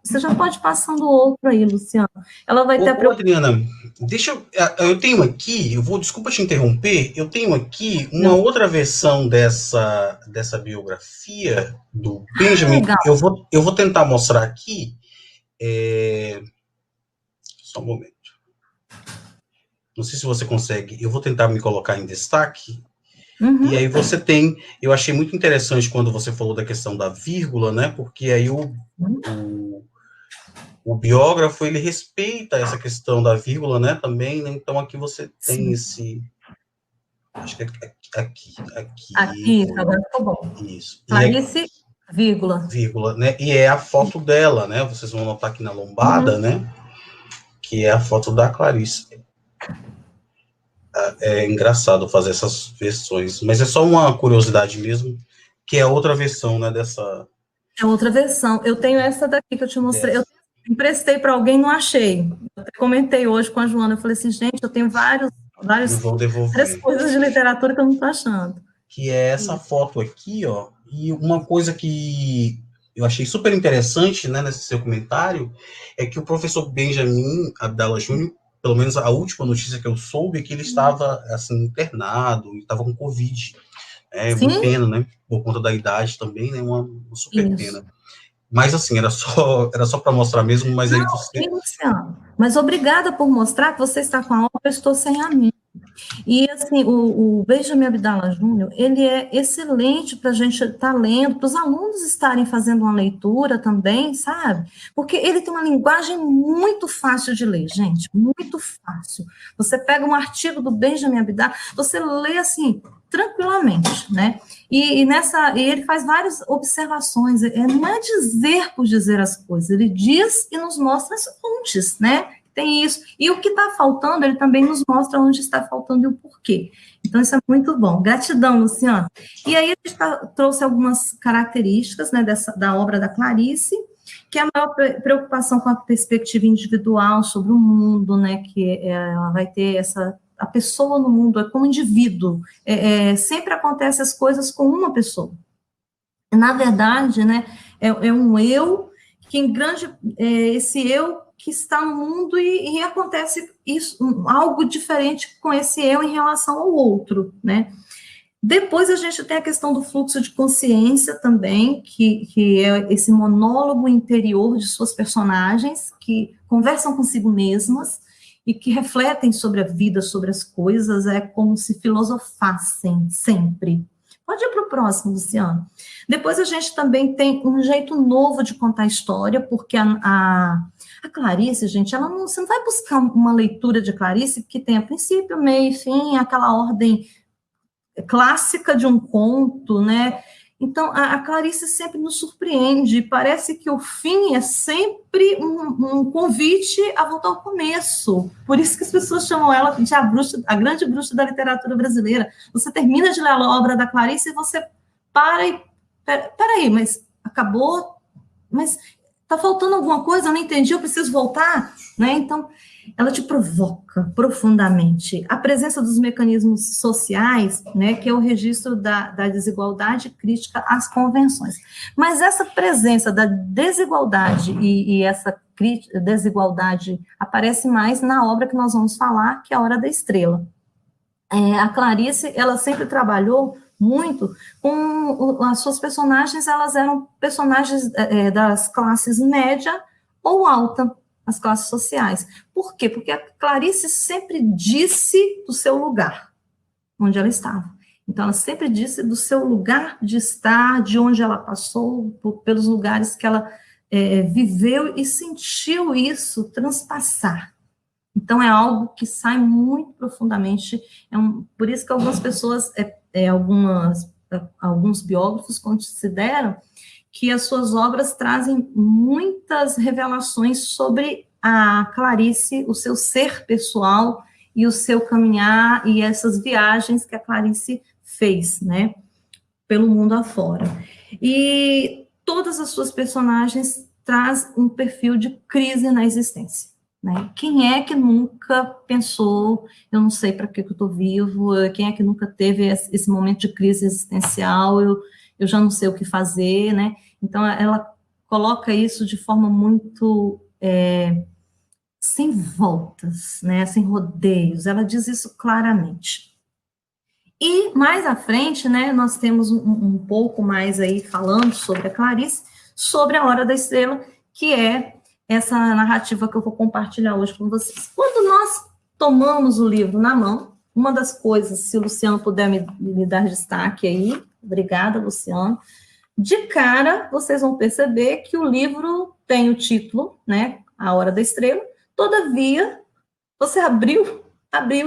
Você já pode ir passando outro aí, Luciano. Ela vai ter Adriana, eu tenho aqui, desculpa te interromper, eu tenho aqui uma outra versão dessa biografia do Benjamin. Eu vou tentar mostrar aqui. Só um momento. Não sei se você consegue. Eu vou tentar me colocar em destaque. Uhum. E aí você tem... Eu achei muito interessante quando você falou da questão da vírgula, né? Porque aí o biógrafo, ele respeita essa questão da vírgula, né? Também, né? Então aqui você tem esse... Acho que aqui. Aqui, agora ficou bom. Isso. Clarice, vírgula. Vírgula, né? E é a foto dela, né? Vocês vão notar aqui na lombada, né? Que é a foto da Clarice. É engraçado fazer essas versões, mas é só uma curiosidade mesmo, que é outra versão, né, dessa... É outra versão. Eu tenho essa daqui que eu te mostrei. Eu emprestei para alguém, não achei. Eu comentei hoje com a Joana, eu falei assim, gente, eu tenho várias coisas de literatura que eu não estou achando. Que é essa foto aqui, ó, e uma coisa que eu achei super interessante, né, nesse seu comentário, é que o professor Benjamin Abdallah Júnior, pelo menos a última notícia que eu soube, é que ele estava, assim, internado, estava com Covid. É Sim? uma pena, né, por conta da idade também, né, uma super Isso. pena. Mas, assim, era só para mostrar mesmo, mas aí você... Luciano, mas obrigada por mostrar que você está com a obra, eu estou sem a minha. E, assim, o Benjamin Abdallah Júnior, ele é excelente para a gente estar lendo, para os alunos estarem fazendo uma leitura também, sabe? Porque ele tem uma linguagem muito fácil de ler, gente, muito fácil. Você pega um artigo do Benjamin Abdallah, você lê, assim, tranquilamente, né? E ele faz várias observações, não é dizer por dizer as coisas, ele diz e nos mostra as fontes, né? Tem isso. E o que está faltando, ele também nos mostra onde está faltando e o porquê. Então, isso é muito bom. Gratidão, Luciano. E aí, a gente trouxe algumas características, né, da obra da Clarice, que é a maior preocupação com a perspectiva individual sobre o mundo, né, que ela vai ter a pessoa no mundo, é como indivíduo. Sempre acontecem as coisas com uma pessoa. Na verdade, né, é um eu, que em grande... esse eu que está no mundo e acontece isso, algo diferente com esse eu em relação ao outro, né? Depois a gente tem a questão do fluxo de consciência também, que é esse monólogo interior de suas personagens, que conversam consigo mesmas e que refletem sobre a vida, sobre as coisas, é como se filosofassem sempre. Pode ir para o próximo, Luciano. Depois a gente também tem um jeito novo de contar a história, porque a Clarice, gente, você não vai buscar uma leitura de Clarice que tenha princípio, meio e fim, aquela ordem clássica de um conto, né? Então, a Clarice sempre nos surpreende, parece que o fim é sempre um convite a voltar ao começo. Por isso que as pessoas chamam ela de a grande bruxa da literatura brasileira. Você termina de ler a obra da Clarice e você para e... Peraí, mas acabou? Mas está faltando alguma coisa? Eu não entendi, eu preciso voltar? Né? Então, ela te provoca profundamente. A presença dos mecanismos sociais, né, que é o registro da desigualdade crítica às convenções. Mas essa presença da desigualdade e essa desigualdade aparece mais na obra que nós vamos falar, que é A Hora da Estrela. A Clarice, ela sempre trabalhou muito com as suas personagens, elas eram personagens das classes média ou alta, as classes sociais. Por quê? Porque a Clarice sempre disse do seu lugar, onde ela estava. Então, ela sempre disse do seu lugar de estar, de onde ela passou, pelos lugares que ela viveu e sentiu isso transpassar. Então, é algo que sai muito profundamente, por isso que algumas pessoas, alguns biógrafos consideram que as suas obras trazem muitas revelações sobre a Clarice, o seu ser pessoal e o seu caminhar e essas viagens que a Clarice fez, né, pelo mundo afora. E todas as suas personagens trazem um perfil de crise na existência. Né? Quem é que nunca pensou, eu não sei para que eu estou vivo, quem é que nunca teve esse momento de crise existencial, eu já não sei o que fazer, né? Então, ela coloca isso de forma muito sem voltas, né? Sem rodeios, ela diz isso claramente. E mais à frente, né, nós temos um pouco mais aí falando sobre a Clarice, sobre A Hora da Estrela, que é essa narrativa que eu vou compartilhar hoje com vocês. Quando nós tomamos o livro na mão, uma das coisas, se o Luciano puder me dar destaque aí, obrigada, Luciano, de cara, vocês vão perceber que o livro tem o título, né, A Hora da Estrela, todavia, você abriu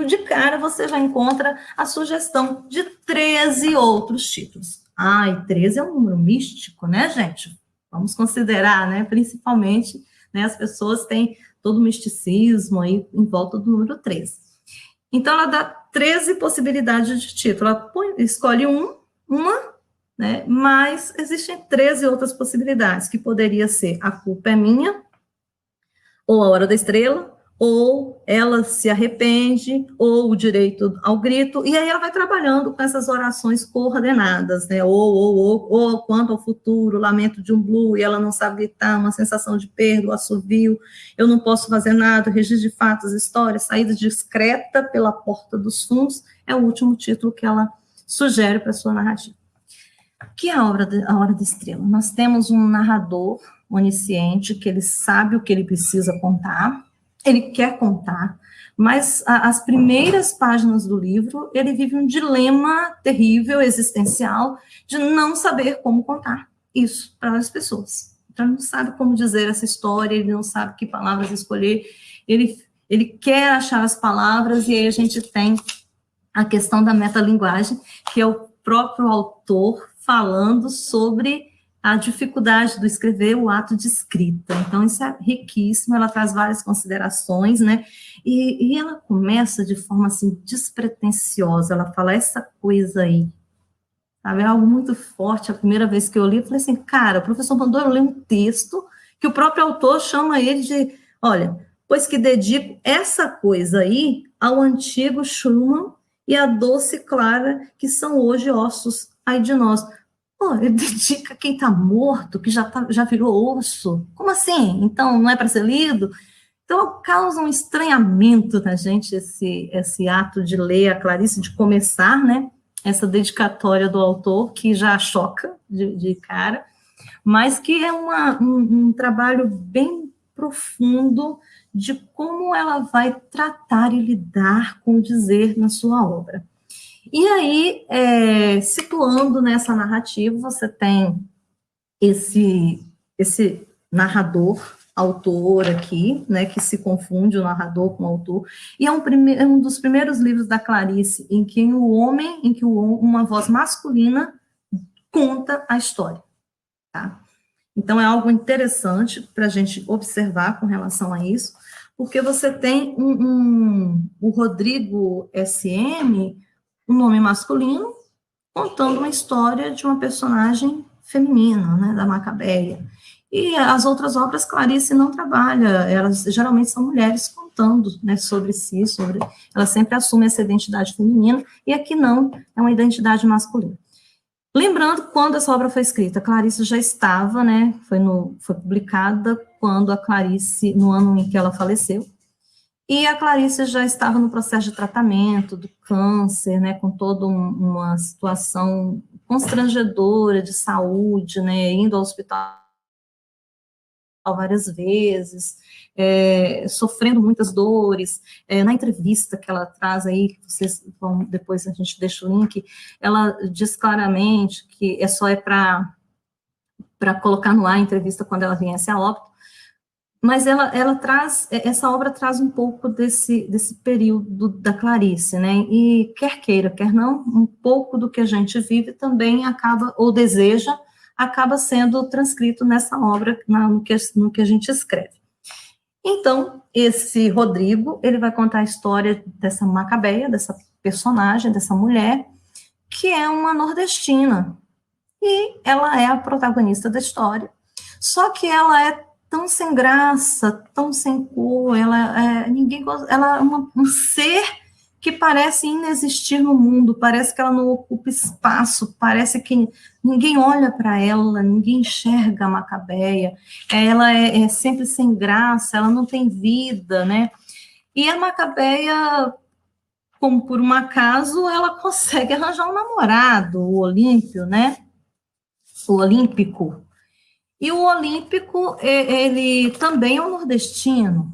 de cara, você já encontra a sugestão de 13 outros títulos. E 13 é um número místico, né, gente? Vamos considerar, né, principalmente... Né, as pessoas têm todo o misticismo aí em volta do número 13. Então, ela dá 13 possibilidades de título. Ela escolhe uma, né, mas existem 13 outras possibilidades, que poderia ser A Culpa é Minha, ou A Hora da Estrela, ou ela se arrepende, ou o direito ao grito, e aí ela vai trabalhando com essas orações coordenadas, né, ou quanto ao futuro, lamento de um blue, e ela não sabe gritar, uma sensação de perda, o assovio, eu não posso fazer nada, registro de fatos, história, saída discreta pela porta dos fundos, é o último título que ela sugere para a sua narrativa. O que é a Hora da Estrela? Nós temos um narrador onisciente, que ele sabe o que ele precisa contar, ele quer contar, mas as primeiras páginas do livro, ele vive um dilema terrível, existencial, de não saber como contar isso para as pessoas. Então, ele não sabe como dizer essa história, ele não sabe que palavras escolher, ele quer achar as palavras, e aí a gente tem a questão da metalinguagem, que é o próprio autor falando sobre a dificuldade do escrever, o ato de escrita. Então, isso é riquíssimo, ela traz várias considerações, né, e ela começa de forma, assim, despretensiosa, ela fala essa coisa aí, sabe, é algo muito forte. A primeira vez que eu li, eu falei assim, cara, o professor mandou eu ler um texto que o próprio autor chama ele de, olha, pois que dedico essa coisa aí ao antigo Schumann e à doce Clara, que são hoje ossos, ai de nós. Pô, ele dedica quem está morto, que já virou osso. Como assim? Então, não é para ser lido? Então, causa um estranhamento na gente esse ato de ler a Clarice, de começar, né, essa dedicatória do autor, que já choca de cara, mas que é um trabalho bem profundo de como ela vai tratar e lidar com o dizer na sua obra. E aí, situando nessa narrativa, você tem esse narrador, autor aqui, né, que se confunde o narrador com o autor, e é um dos primeiros livros da Clarice em que uma voz masculina conta a história, tá? Então, é algo interessante para a gente observar com relação a isso, porque você tem o Rodrigo S.M., um nome masculino, contando uma história de uma personagem feminina, né, da Macabeia. E as outras obras, Clarice não trabalha, elas geralmente são mulheres contando, né, sobre si, ela sempre assume essa identidade feminina, e aqui não, é uma identidade masculina. Lembrando, quando essa obra foi escrita, Clarice já estava, né, foi publicada quando a Clarice, no ano em que ela faleceu, e a Clarice já estava no processo de tratamento do câncer, né, com toda uma situação constrangedora de saúde, né, indo ao hospital várias vezes, sofrendo muitas dores. Na entrevista que ela traz aí, que vocês vão, depois a gente deixa o link, ela diz claramente que só para colocar no ar a entrevista quando ela viesse a óbito, mas ela traz, essa obra traz um pouco desse período da Clarice, né, e quer queira, quer não, um pouco do que a gente vive também acaba, ou deseja, acaba sendo transcrito nessa obra, no que a gente escreve. Então, esse Rodrigo, ele vai contar a história dessa Macabeia, dessa personagem, dessa mulher, que é uma nordestina, e ela é a protagonista da história, só que ela é tão sem graça, tão sem cor, ela é um ser que parece inexistir no mundo, parece que ela não ocupa espaço, parece que ninguém olha para ela, ninguém enxerga a Macabeia, ela é sempre sem graça, ela não tem vida, né? E a Macabeia, como por um acaso, ela consegue arranjar um namorado, o Olímpio, né? O Olímpico. E o Olímpico, ele também é um nordestino.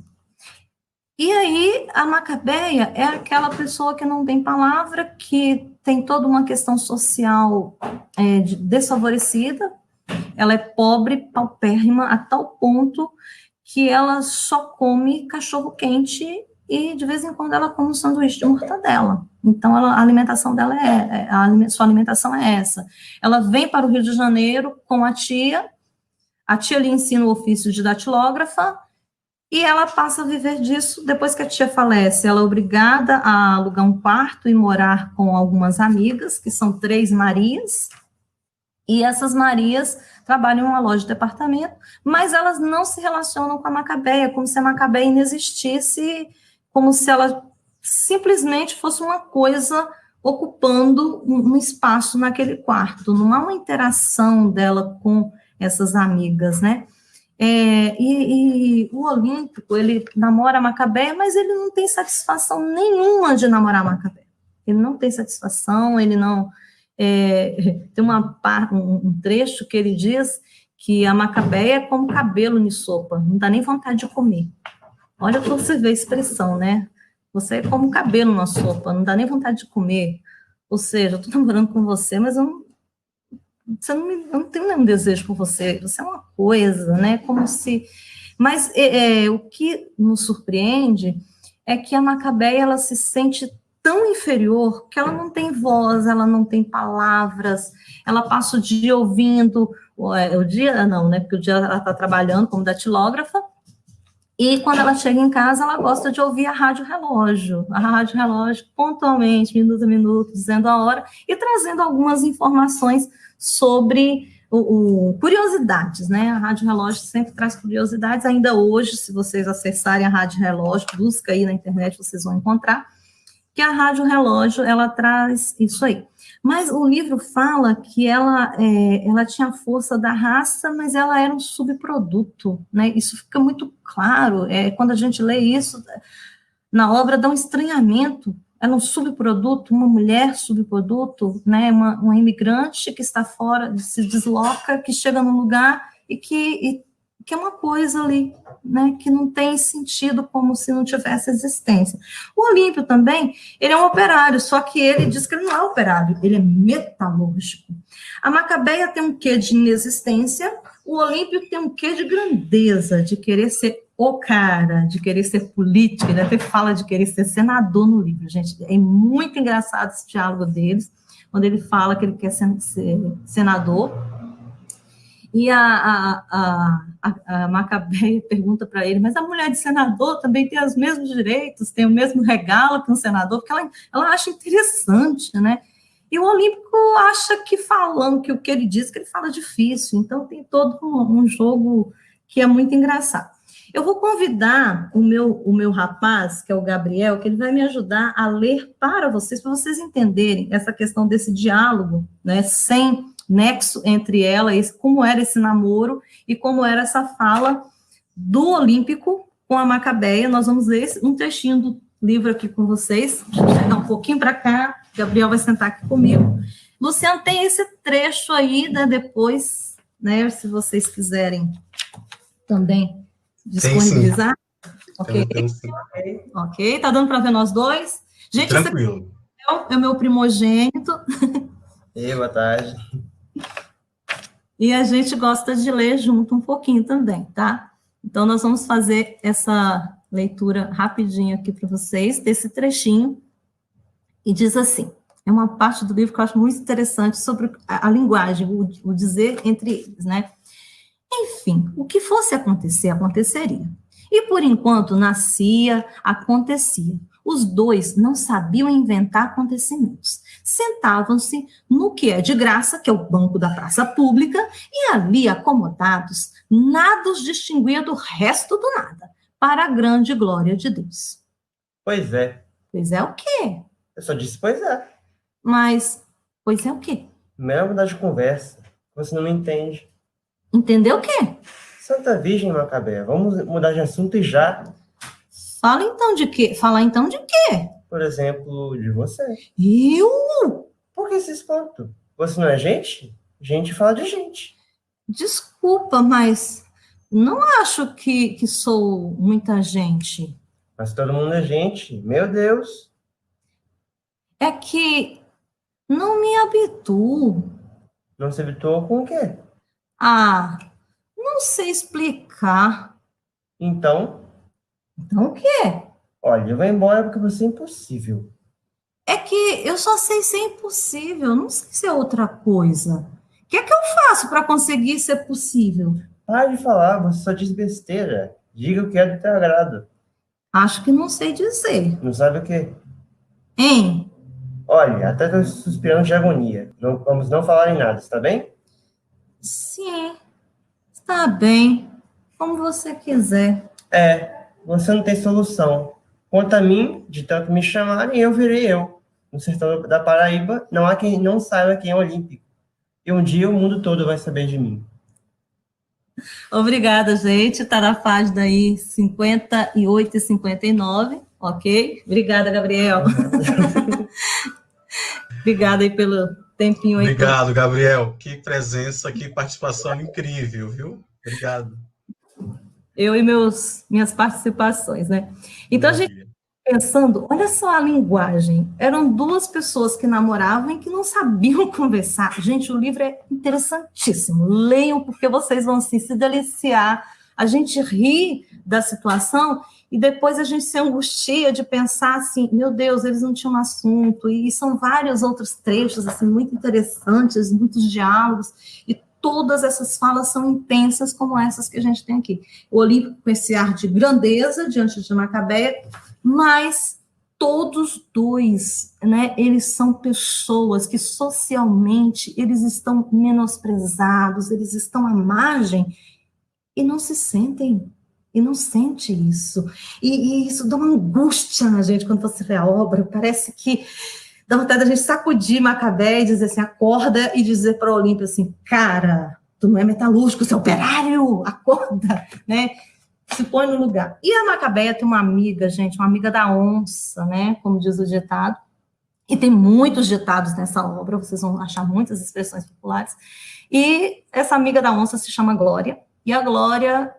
E aí, a Macabeia é aquela pessoa que não tem palavra, que tem toda uma questão social desfavorecida, ela é pobre, paupérrima, a tal ponto que ela só come cachorro-quente e, de vez em quando, ela come um sanduíche de mortadela. Então, a alimentação dela sua alimentação é essa. Ela vem para o Rio de Janeiro com a tia lhe ensina o ofício de datilógrafa, e ela passa a viver disso. Depois que a tia falece, ela é obrigada a alugar um quarto e morar com algumas amigas, que são 3 Marias, E essas Marias trabalham em uma loja de departamento, mas elas não se relacionam com a Macabeia, como se a Macabeia inexistisse, como se ela simplesmente fosse uma coisa ocupando um espaço naquele quarto. Não há uma interação dela com essas amigas, né? E o Olímpico, ele namora a Macabeia, mas ele não tem satisfação nenhuma de namorar a Macabeia. Ele não tem satisfação, ele não... tem um trecho que ele diz que a Macabeia é como cabelo em sopa, não dá nem vontade de comer. Olha para você ver a expressão, né? Você é como cabelo na sopa, não dá nem vontade de comer. Ou seja, eu estou namorando com você, mas eu não tenho nenhum desejo por você. Você é uma coisa, né? Como se... Mas o que nos surpreende é que a Macabeia, ela se sente tão inferior que ela não tem voz, ela não tem palavras, ela passa o dia ouvindo, o dia não, né? Porque o dia ela está trabalhando como datilógrafa, e quando ela chega em casa, ela gosta de ouvir a rádio relógio pontualmente, minuto a minuto, dizendo a hora, e trazendo algumas informações sobre curiosidades, né? A Rádio Relógio sempre traz curiosidades, ainda hoje, se vocês acessarem a Rádio Relógio, busca aí na internet, vocês vão encontrar, que a Rádio Relógio, ela traz isso aí. Mas o livro fala que ela tinha a força da raça, mas ela era um subproduto, né? Isso fica muito claro, quando a gente lê isso, na obra dá um estranhamento, ela é um subproduto, uma mulher subproduto, né? Uma imigrante que está fora, se desloca, que chega num lugar e que é uma coisa ali, né, que não tem sentido, como se não tivesse existência. O Olímpio também, ele é um operário, só que ele diz que ele não é operário, ele é metalúrgico. A Macabeia tem um quê de inexistência, o Olímpio tem um quê de grandeza, de querer ser o cara, de querer ser político, ele até fala de querer ser senador no livro, gente, é muito engraçado esse diálogo deles, quando ele fala que ele quer ser senador. E a Macabeia pergunta para ele, mas a mulher de senador também tem os mesmos direitos, tem o mesmo regalo que um senador, porque ela acha interessante, né? E o Olímpico acha que falando que o que ele diz, que ele fala difícil, então tem todo um jogo que é muito engraçado. Eu vou convidar o meu rapaz, que é o Gabriel, que ele vai me ajudar a ler para vocês entenderem essa questão desse diálogo, né, sem nexo entre ela, como era esse namoro e como era essa fala do Olímpico com a Macabeia. Nós vamos ler um trechinho do livro aqui com vocês. Deixa eu chegar um pouquinho para cá, Gabriel vai sentar aqui comigo. Luciano, tem esse trecho aí, né, depois, né, se vocês quiserem também disponibilizar. Ok, ok, tá dando para ver nós dois? Gente, tranquilo. Esse é o meu primogênito. E boa tarde. E a gente gosta de ler junto um pouquinho também, tá? Então, nós vamos fazer essa leitura rapidinho aqui para vocês, desse trechinho, e diz assim, é uma parte do livro que eu acho muito interessante sobre a linguagem, o dizer entre eles, né? Enfim, o que fosse acontecer, aconteceria. E, por enquanto, nascia, acontecia. Os dois não sabiam inventar acontecimentos. Sentavam-se no que é de graça, que é o banco da praça pública, e ali, acomodados, nada os distinguia do resto do nada, para a grande glória de Deus. Pois é. Pois é o quê? Eu só disse pois é. Mas, pois é o quê? Melhor mudar de conversa. Você não me entende. Entendeu o quê? Santa Virgem, Macabeia, vamos mudar de assunto e já. Fala então de quê? Fala então de quê? Por exemplo, de você. Eu? Por que esse espanto? Você não é gente? Gente fala de gente. Desculpa, mas não acho que sou muita gente. Mas todo mundo é gente. Meu Deus. É que não me habituo. Não se habituou com o quê? Ah, não sei explicar. Então? Então o quê? Olha, eu vou embora porque você é impossível. É que eu só sei ser impossível, não sei ser outra coisa. O que é que eu faço para conseguir ser possível? Pare de falar, você só diz besteira. Diga o que é do teu agrado. Acho que não sei dizer. Não sabe o quê? Hein? Olha, até estou suspirando de agonia. Vamos não falar em nada, está bem? Sim, está bem, como você quiser. Você não tem solução. Quanto a mim, de tanto me chamarem, eu virei eu. No sertão da Paraíba, não há quem não saiba quem é olímpico. E um dia o mundo todo vai saber de mim. Obrigada, gente. Está na página aí 58 e 59, ok? Obrigada, Gabriel. Obrigada aí pelo tempinho aí. Obrigado, Gabriel. Que presença, que participação incrível, viu? Obrigado. Eu e minhas participações, né? Então, a gente pensando, olha só a linguagem. Eram duas pessoas que namoravam e que não sabiam conversar. Gente, o livro é interessantíssimo. Leiam, porque vocês vão assim, se deliciar. A gente ri da situação e depois a gente se angustia de pensar assim, meu Deus, eles não tinham assunto. E são vários outros trechos assim, muito interessantes, muitos diálogos. E todas essas falas são intensas como essas que a gente tem aqui. O Olímpico com esse ar de grandeza diante de Macabeia, mas todos dois, né, eles são pessoas que socialmente eles estão menosprezados, eles estão à margem e não se sentem, e não sente isso. E isso dá uma angústia na gente quando você vê a obra, parece que dá vontade da gente sacudir Macabeia e dizer assim, acorda, e dizer para o Olímpio assim, cara, tu não é metalúrgico, você é operário, acorda, né? Se põe no lugar. E a Macabeia tem uma amiga, gente, uma amiga da onça, né? Como diz o ditado. E tem muitos ditados nessa obra, vocês vão achar muitas expressões populares. E essa amiga da onça se chama Glória. E a Glória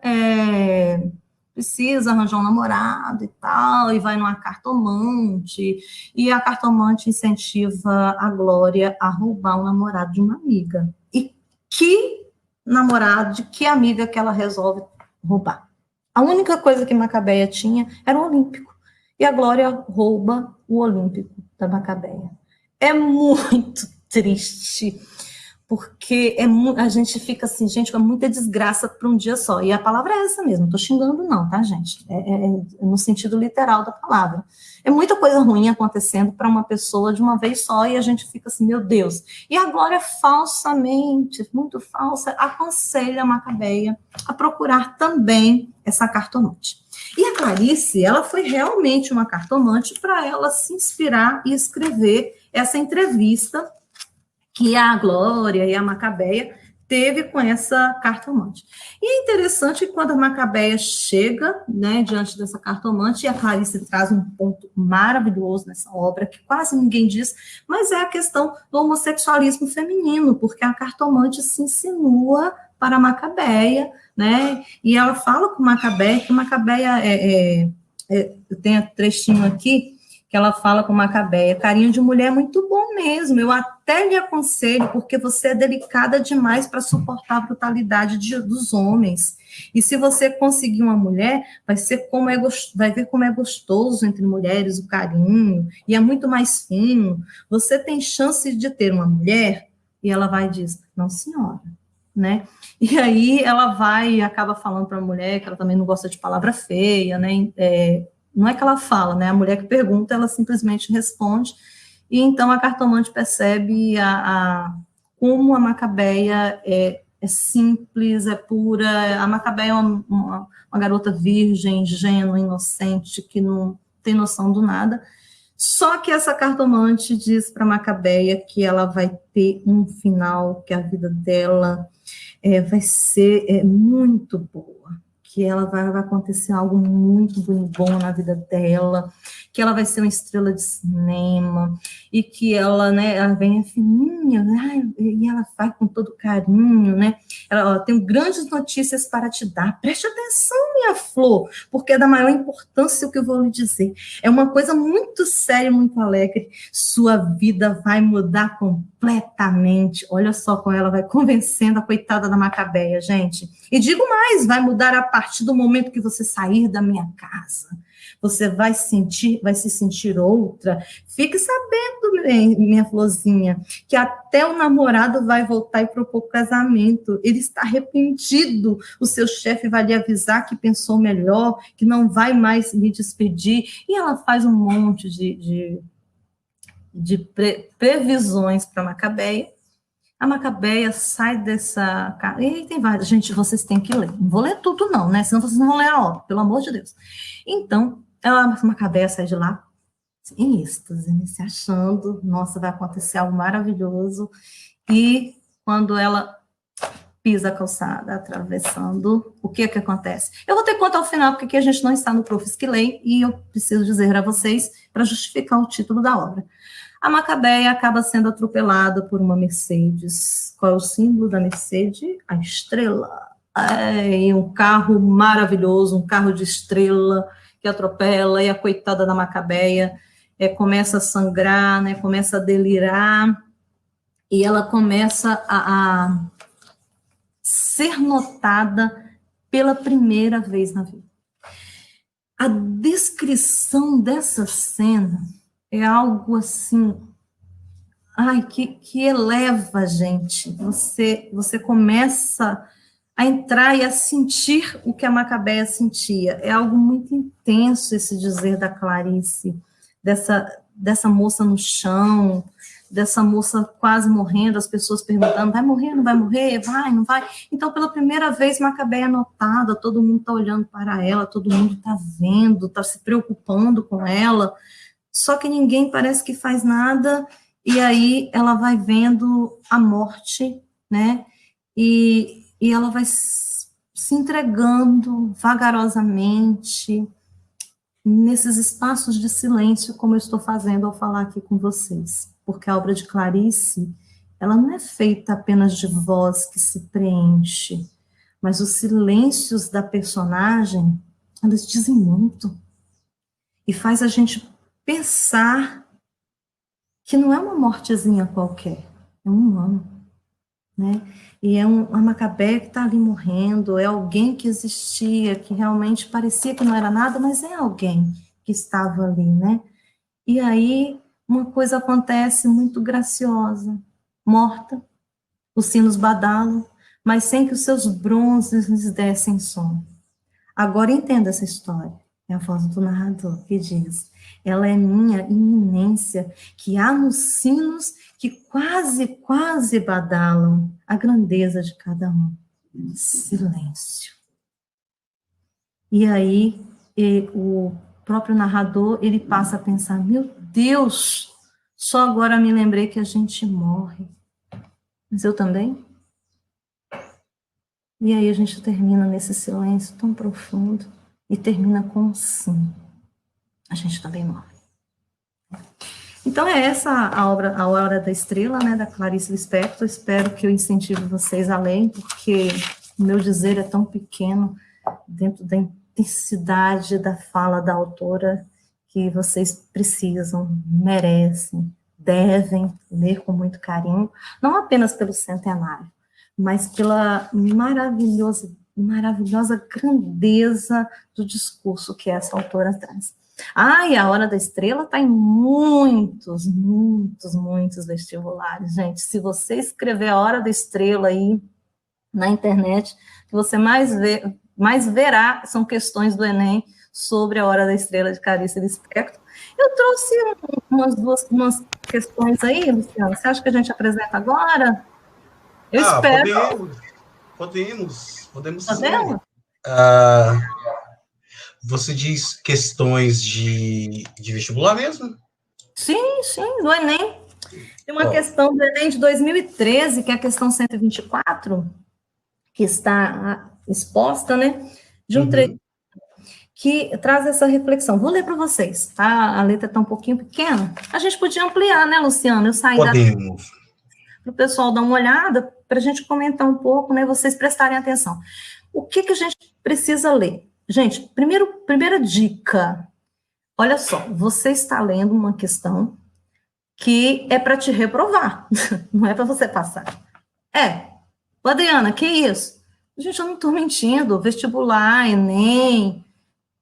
precisa arranjar um namorado e tal, e vai numa cartomante. E a cartomante incentiva a Glória a roubar o namorado de uma amiga. E que namorado, de que amiga que ela resolve roubar? A única coisa que Macabeia tinha era o Olímpico. E a Glória rouba o Olímpico da Macabeia. É muito triste, porque a gente fica assim, gente, com muita desgraça para um dia só. E a palavra é essa mesmo, não estou xingando não, tá, gente? É no sentido literal da palavra. É muita coisa ruim acontecendo para uma pessoa de uma vez só, e a gente fica assim, meu Deus. E a Glória falsamente, muito falsa, aconselha a Macabeia a procurar também essa cartomante. E a Clarice, ela foi realmente uma cartomante para ela se inspirar e escrever essa entrevista que a Glória e a Macabeia teve com essa cartomante. E é interessante que quando a Macabeia chega, né, diante dessa cartomante, e a Clarice traz um ponto maravilhoso nessa obra, que quase ninguém diz, mas é a questão do homossexualismo feminino, porque a cartomante se insinua para a Macabeia, né, e ela fala com Macabeia, que Macabeia eu tenho um trechinho aqui, que ela fala com Macabeia, carinho de mulher é muito bom mesmo, eu até lhe aconselho, porque você é delicada demais para suportar a brutalidade dos homens, e se você conseguir uma mulher, vai ver como é gostoso entre mulheres o carinho, e é muito mais fino, você tem chance de ter uma mulher, e ela vai e diz, não senhora, né, e aí ela vai e acaba falando para a mulher, que ela também não gosta de palavra feia, né, não é que ela fala, né? A mulher que pergunta, ela simplesmente responde, e então a cartomante percebe como a Macabeia é simples, é pura. A Macabeia é uma garota virgem, ingênua, inocente, que não tem noção do nada. Só que essa cartomante diz para Macabeia que ela vai ter um final, que a vida dela vai ser muito boa, que ela vai acontecer algo muito bom na vida dela, que ela vai ser uma estrela de cinema, e que ela, né, ela vem fininha, e ela vai com todo carinho, né, ela tem grandes notícias para te dar, preste atenção, minha flor, porque é da maior importância o que eu vou lhe dizer, é uma coisa muito séria, muito alegre, sua vida vai mudar completamente, olha só como ela vai convencendo a coitada da Macabeia, gente, e digo mais, vai mudar a partir do momento que você sair da minha casa, você vai se sentir outra. Fique sabendo, minha florzinha, que até o namorado vai voltar e propor casamento. Ele está arrependido. O seu chefe vai lhe avisar que pensou melhor, que não vai mais me despedir. E ela faz um monte de previsões para Macabeia. A Macabeia sai dessa... E tem várias. Gente, vocês têm que ler. Não vou ler tudo não, né? Senão vocês não vão ler a obra, pelo amor de Deus. Então, a Macabeia sai de lá em êxtase, né? Se achando, nossa, vai acontecer algo maravilhoso. E quando ela pisa a calçada, atravessando, o que acontece? Eu vou ter que contar ao final, porque aqui a gente não está no Profis que Leem, e eu preciso dizer a vocês, para justificar o título da obra. A Macabeia acaba sendo atropelada por uma Mercedes. Qual é o símbolo da Mercedes? A estrela. É um carro maravilhoso, um carro de estrela, que atropela, e a coitada da Macabeia começa a sangrar, né, começa a delirar, e ela começa a ser notada pela primeira vez na vida. A descrição dessa cena é algo assim, que eleva a gente. Você começa a entrar e a sentir o que a Macabeia sentia. É algo muito intenso esse dizer da Clarice, dessa moça no chão, dessa moça quase morrendo, as pessoas perguntando, vai morrer, não vai morrer, vai, não vai? Então, pela primeira vez, Macabeia é notada, todo mundo está olhando para ela, todo mundo está vendo, está se preocupando com ela, só que ninguém parece que faz nada, e aí ela vai vendo a morte, né, e ela vai se entregando vagarosamente nesses espaços de silêncio, como eu estou fazendo ao falar aqui com vocês. Porque a obra de Clarice, ela não é feita apenas de voz que se preenche, mas os silêncios da personagem, eles dizem muito. E faz a gente pensar que não é uma mortezinha qualquer, é um humano, né? E é uma Macabeia que está ali morrendo, é alguém que existia, que realmente parecia que não era nada, mas é alguém que estava ali, né? E aí uma coisa acontece muito graciosa, morta, os sinos badalam, mas sem que os seus bronzes lhes dessem som. Agora entenda essa história, é a voz do narrador que diz, ela é minha iminência, que há nos sinos que quase badalam a grandeza de cada um. Silêncio. E aí, o próprio narrador, ele passa a pensar, meu Deus, só agora me lembrei que a gente morre. Mas eu também? E aí a gente termina nesse silêncio tão profundo e termina com um sim. A gente também morre. Então é essa a obra, A Hora da Estrela, né, da Clarice Lispector. Espero que eu incentive vocês a lerem, porque o meu dizer é tão pequeno dentro da intensidade da fala da autora, que vocês precisam, merecem, devem ler com muito carinho, não apenas pelo centenário, mas pela maravilhosa grandeza do discurso que essa autora traz. E A Hora da Estrela está em muitos vestibulares, gente. Se você escrever A Hora da Estrela aí na internet, que você mais verá são questões do Enem sobre A Hora da Estrela de Clarice Lispector. Eu trouxe umas questões aí, Luciano. Você acha que a gente apresenta agora? Eu espero. Podemos sim. Você diz questões de vestibular mesmo? Sim, do Enem. Tem uma questão do Enem de 2013, que é a questão 124, que está exposta, né, de um trecho que traz essa reflexão. Vou ler para vocês, tá? A letra está um pouquinho pequena. A gente podia ampliar, né, Luciano? Eu saí Podemos. Para o pessoal dar uma olhada, para a gente comentar um pouco, né, vocês prestarem atenção. O que a gente precisa ler? Gente, primeira dica, olha só, você está lendo uma questão que é para te reprovar, não é para você passar. Adriana, que isso? Gente, eu não estou mentindo, vestibular, Enem,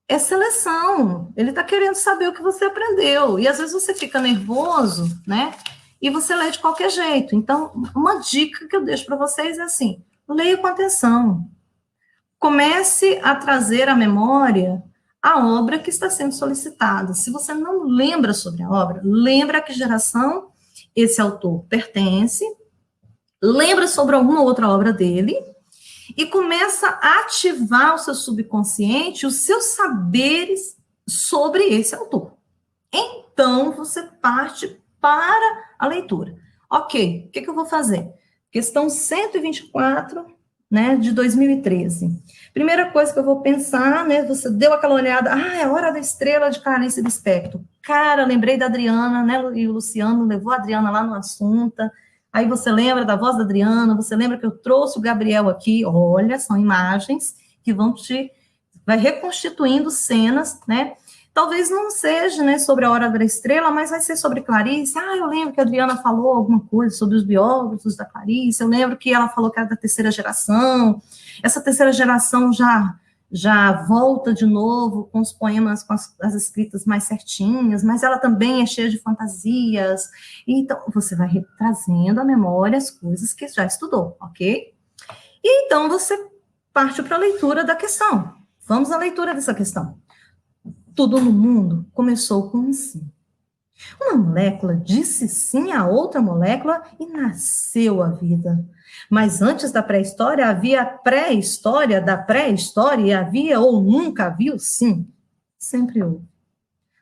é seleção, ele está querendo saber o que você aprendeu, e às vezes você fica nervoso, né, e você lê de qualquer jeito. Então, uma dica que eu deixo para vocês é assim, leia com atenção, comece a trazer à memória a obra que está sendo solicitada. Se você não lembra sobre a obra, lembra a que geração esse autor pertence, lembra sobre alguma outra obra dele e começa a ativar o seu subconsciente, os seus saberes sobre esse autor. Então, você parte para a leitura. Ok, o que eu vou fazer? Questão 124, né, de 2013. Primeira coisa que eu vou pensar, né, você deu aquela olhada, é Hora da Estrela de Clarice Lispector. Cara, lembrei da Adriana, né, e o Luciano levou a Adriana lá no Assunta. Aí você lembra da voz da Adriana, você lembra que eu trouxe o Gabriel aqui, olha, são imagens que vai reconstituindo cenas, né? Talvez não seja, né, sobre a Hora da Estrela, mas vai ser sobre Clarice. Eu lembro que a Adriana falou alguma coisa sobre os biógrafos da Clarice, eu lembro que ela falou que era da terceira geração, essa terceira geração já volta de novo com os poemas, com as escritas mais certinhas, mas ela também é cheia de fantasias, então você vai trazendo à memória as coisas que já estudou, ok? E então você parte para a leitura da questão. Vamos à leitura dessa questão. Tudo no mundo começou com um sim. Uma molécula disse sim a outra molécula e nasceu a vida. Mas antes da pré-história, havia a pré-história da pré-história e havia ou nunca havia o sim. Sempre houve.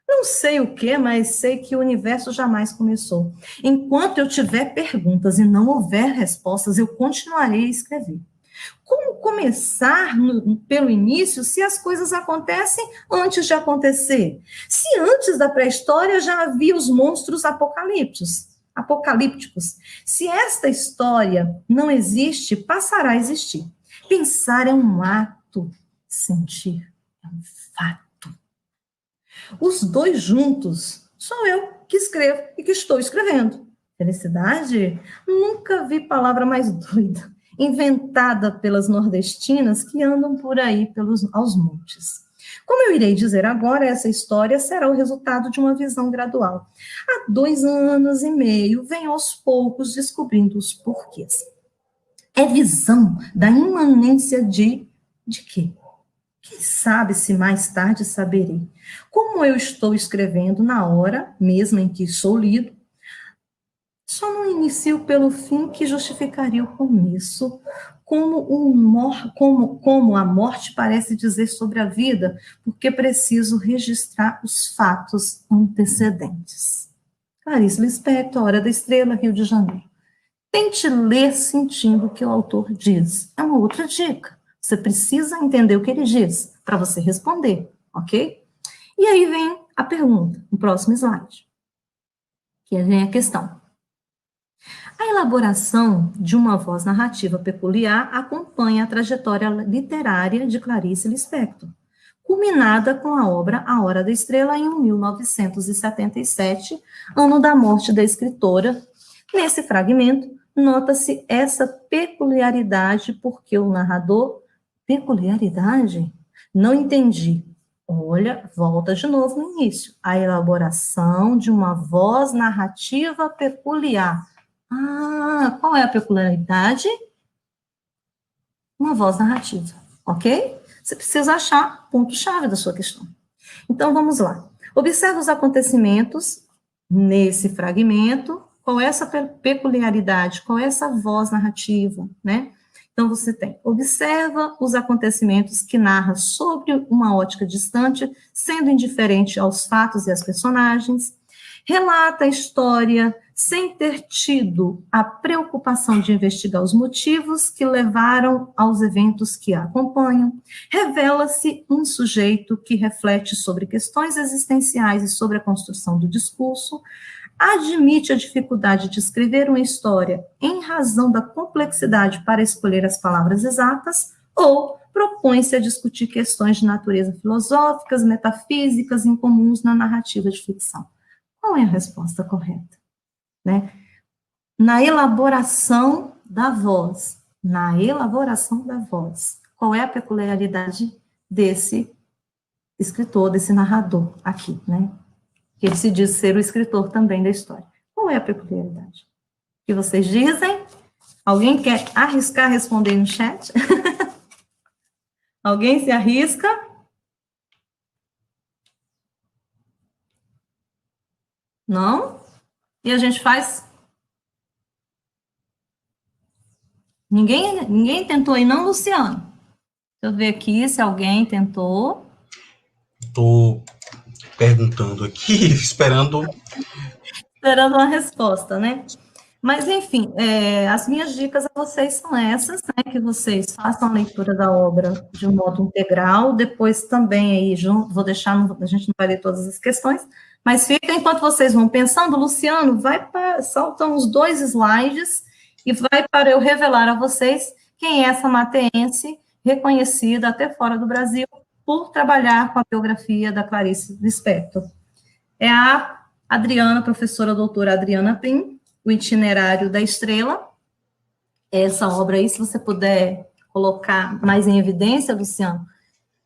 Não sei o que, mas sei que o universo jamais começou. Enquanto eu tiver perguntas e não houver respostas, eu continuarei a escrever. Como começar pelo início se as coisas acontecem antes de acontecer? Se antes da pré-história já havia os monstros apocalípticos. Se esta história não existe, passará a existir. Pensar é um ato, sentir é um fato. Os dois juntos sou eu que escrevo e que estou escrevendo. Felicidade? Nunca vi palavra mais doida, inventada pelas nordestinas que andam por aí aos montes. Como eu irei dizer agora, essa história será o resultado de uma visão gradual. Há 2 anos e meio, venho aos poucos descobrindo os porquês. É visão da imanência de quê? Quem sabe se mais tarde saberei. Como eu estou escrevendo na hora, mesmo em que sou lido, só não inicio pelo fim que justificaria o começo, como a morte parece dizer sobre a vida, porque preciso registrar os fatos antecedentes. Clarice Lispector, Hora da Estrela, Rio de Janeiro. Tente ler sentindo o que o autor diz. É uma outra dica. Você precisa entender o que ele diz para você responder, ok? E aí vem a pergunta, no próximo slide, que vem a questão. A elaboração de uma voz narrativa peculiar acompanha a trajetória literária de Clarice Lispector, culminada com a obra A Hora da Estrela em 1977, ano da morte da escritora. Nesse fragmento, nota-se essa peculiaridade porque o narrador... Peculiaridade? Não entendi. Olha, volta de novo no início. A elaboração de uma voz narrativa peculiar. Qual é a peculiaridade? Uma voz narrativa, ok? Você precisa achar o ponto-chave da sua questão. Então, vamos lá. Observe os acontecimentos nesse fragmento. Qual é essa peculiaridade? Qual é essa voz narrativa, né? Então, você observa os acontecimentos que narra sobre uma ótica distante, sendo indiferente aos fatos e às personagens. Relata a história sem ter tido a preocupação de investigar os motivos que levaram aos eventos que a acompanham. Revela-se um sujeito que reflete sobre questões existenciais e sobre a construção do discurso. Admite a dificuldade de escrever uma história em razão da complexidade para escolher as palavras exatas, ou propõe-se a discutir questões de natureza filosóficas, metafísicas, incomuns na narrativa de ficção. Qual é a resposta correta? Né? Na elaboração da voz. Qual é a peculiaridade desse escritor, desse narrador aqui, né? Que ele se diz ser o escritor também da história. Qual é a peculiaridade? O que vocês dizem? Alguém quer arriscar responder no chat? Alguém se arrisca? Não? E a gente faz? Ninguém tentou aí, não, Luciano? Deixa eu ver aqui se alguém tentou. Estou perguntando aqui, esperando uma resposta, né? Mas, enfim, as minhas dicas a vocês são essas, né, que vocês façam a leitura da obra de um modo integral, depois também aí, vou deixar, a gente não vai ler todas as questões, mas fica, enquanto vocês vão pensando, Luciano, saltam os 2 slides e vai para eu revelar a vocês quem é essa mateense reconhecida até fora do Brasil por trabalhar com a biografia da Clarice Lispector. É a Adriana, professora doutora Adriana Prim, O Itinerário da Estrela. Essa obra aí, se você puder colocar mais em evidência, Luciano,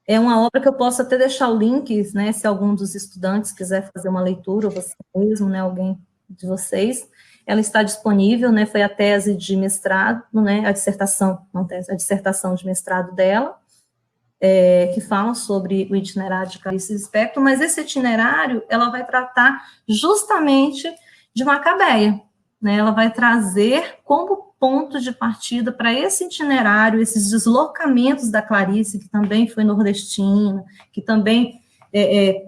é uma obra que eu posso até deixar o link, né, se algum dos estudantes quiser fazer uma leitura, ou você mesmo, né, alguém de vocês, ela está disponível, né, foi a tese de mestrado, né, a dissertação de mestrado dela, que falam sobre o itinerário de Clarice Lispector, mas esse itinerário, ela vai tratar justamente de Macabeia, né, ela vai trazer como ponto de partida para esse itinerário, esses deslocamentos da Clarice, que também foi nordestina, que também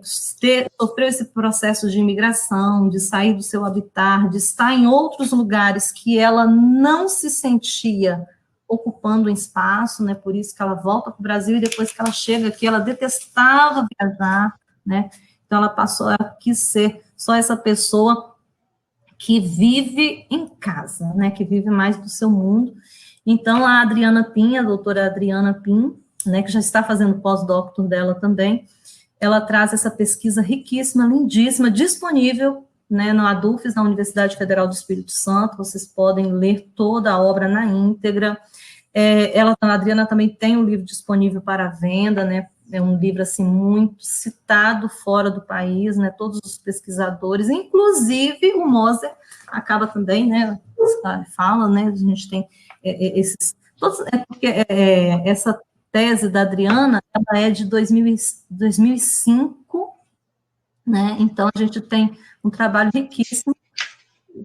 sofreu esse processo de imigração, de sair do seu habitat, de estar em outros lugares que ela não se sentia ocupando um espaço, né, por isso que ela volta para o Brasil, e depois que ela chega aqui, ela detestava viajar, né, então ela quis ser só essa pessoa que vive em casa, né, que vive mais do seu mundo. Então, a Adriana Pim, a doutora Adriana Pim, né, que já está fazendo pós-doutor dela também, ela traz essa pesquisa riquíssima, lindíssima, disponível, né, no ADUFES, na Universidade Federal do Espírito Santo, vocês podem ler toda a obra na íntegra. A Adriana também tem um livro disponível para venda, né, é um livro, assim, muito citado fora do país, né, todos os pesquisadores, inclusive o Moser, acaba também, né, fala, né, a gente tem esses, todos, porque essa tese da Adriana, ela é de 2005, né, então a gente tem um trabalho riquíssimo,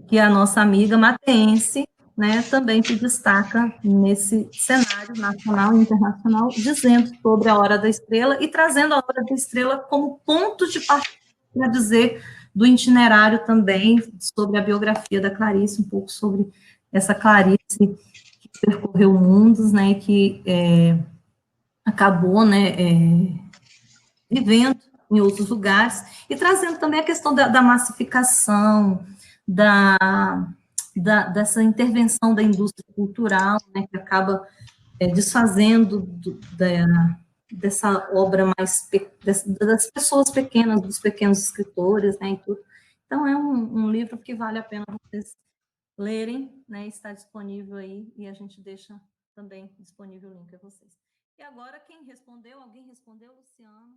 que a nossa amiga mateense, né, também se destaca nesse cenário nacional e internacional, dizendo sobre a Hora da Estrela e trazendo a Hora da Estrela como ponto de partida para dizer do itinerário também, sobre a biografia da Clarice, um pouco sobre essa Clarice que percorreu mundos, né, e que acabou, né, vivendo em outros lugares, e trazendo também a questão da massificação, dessa intervenção da indústria cultural, né, que acaba desfazendo dessa obra das pessoas pequenas, dos pequenos escritores, né, e tudo. Então, é um livro que vale a pena vocês lerem, né, está disponível aí, e a gente deixa também disponível o link a vocês. E agora, quem respondeu? Alguém respondeu, Luciano?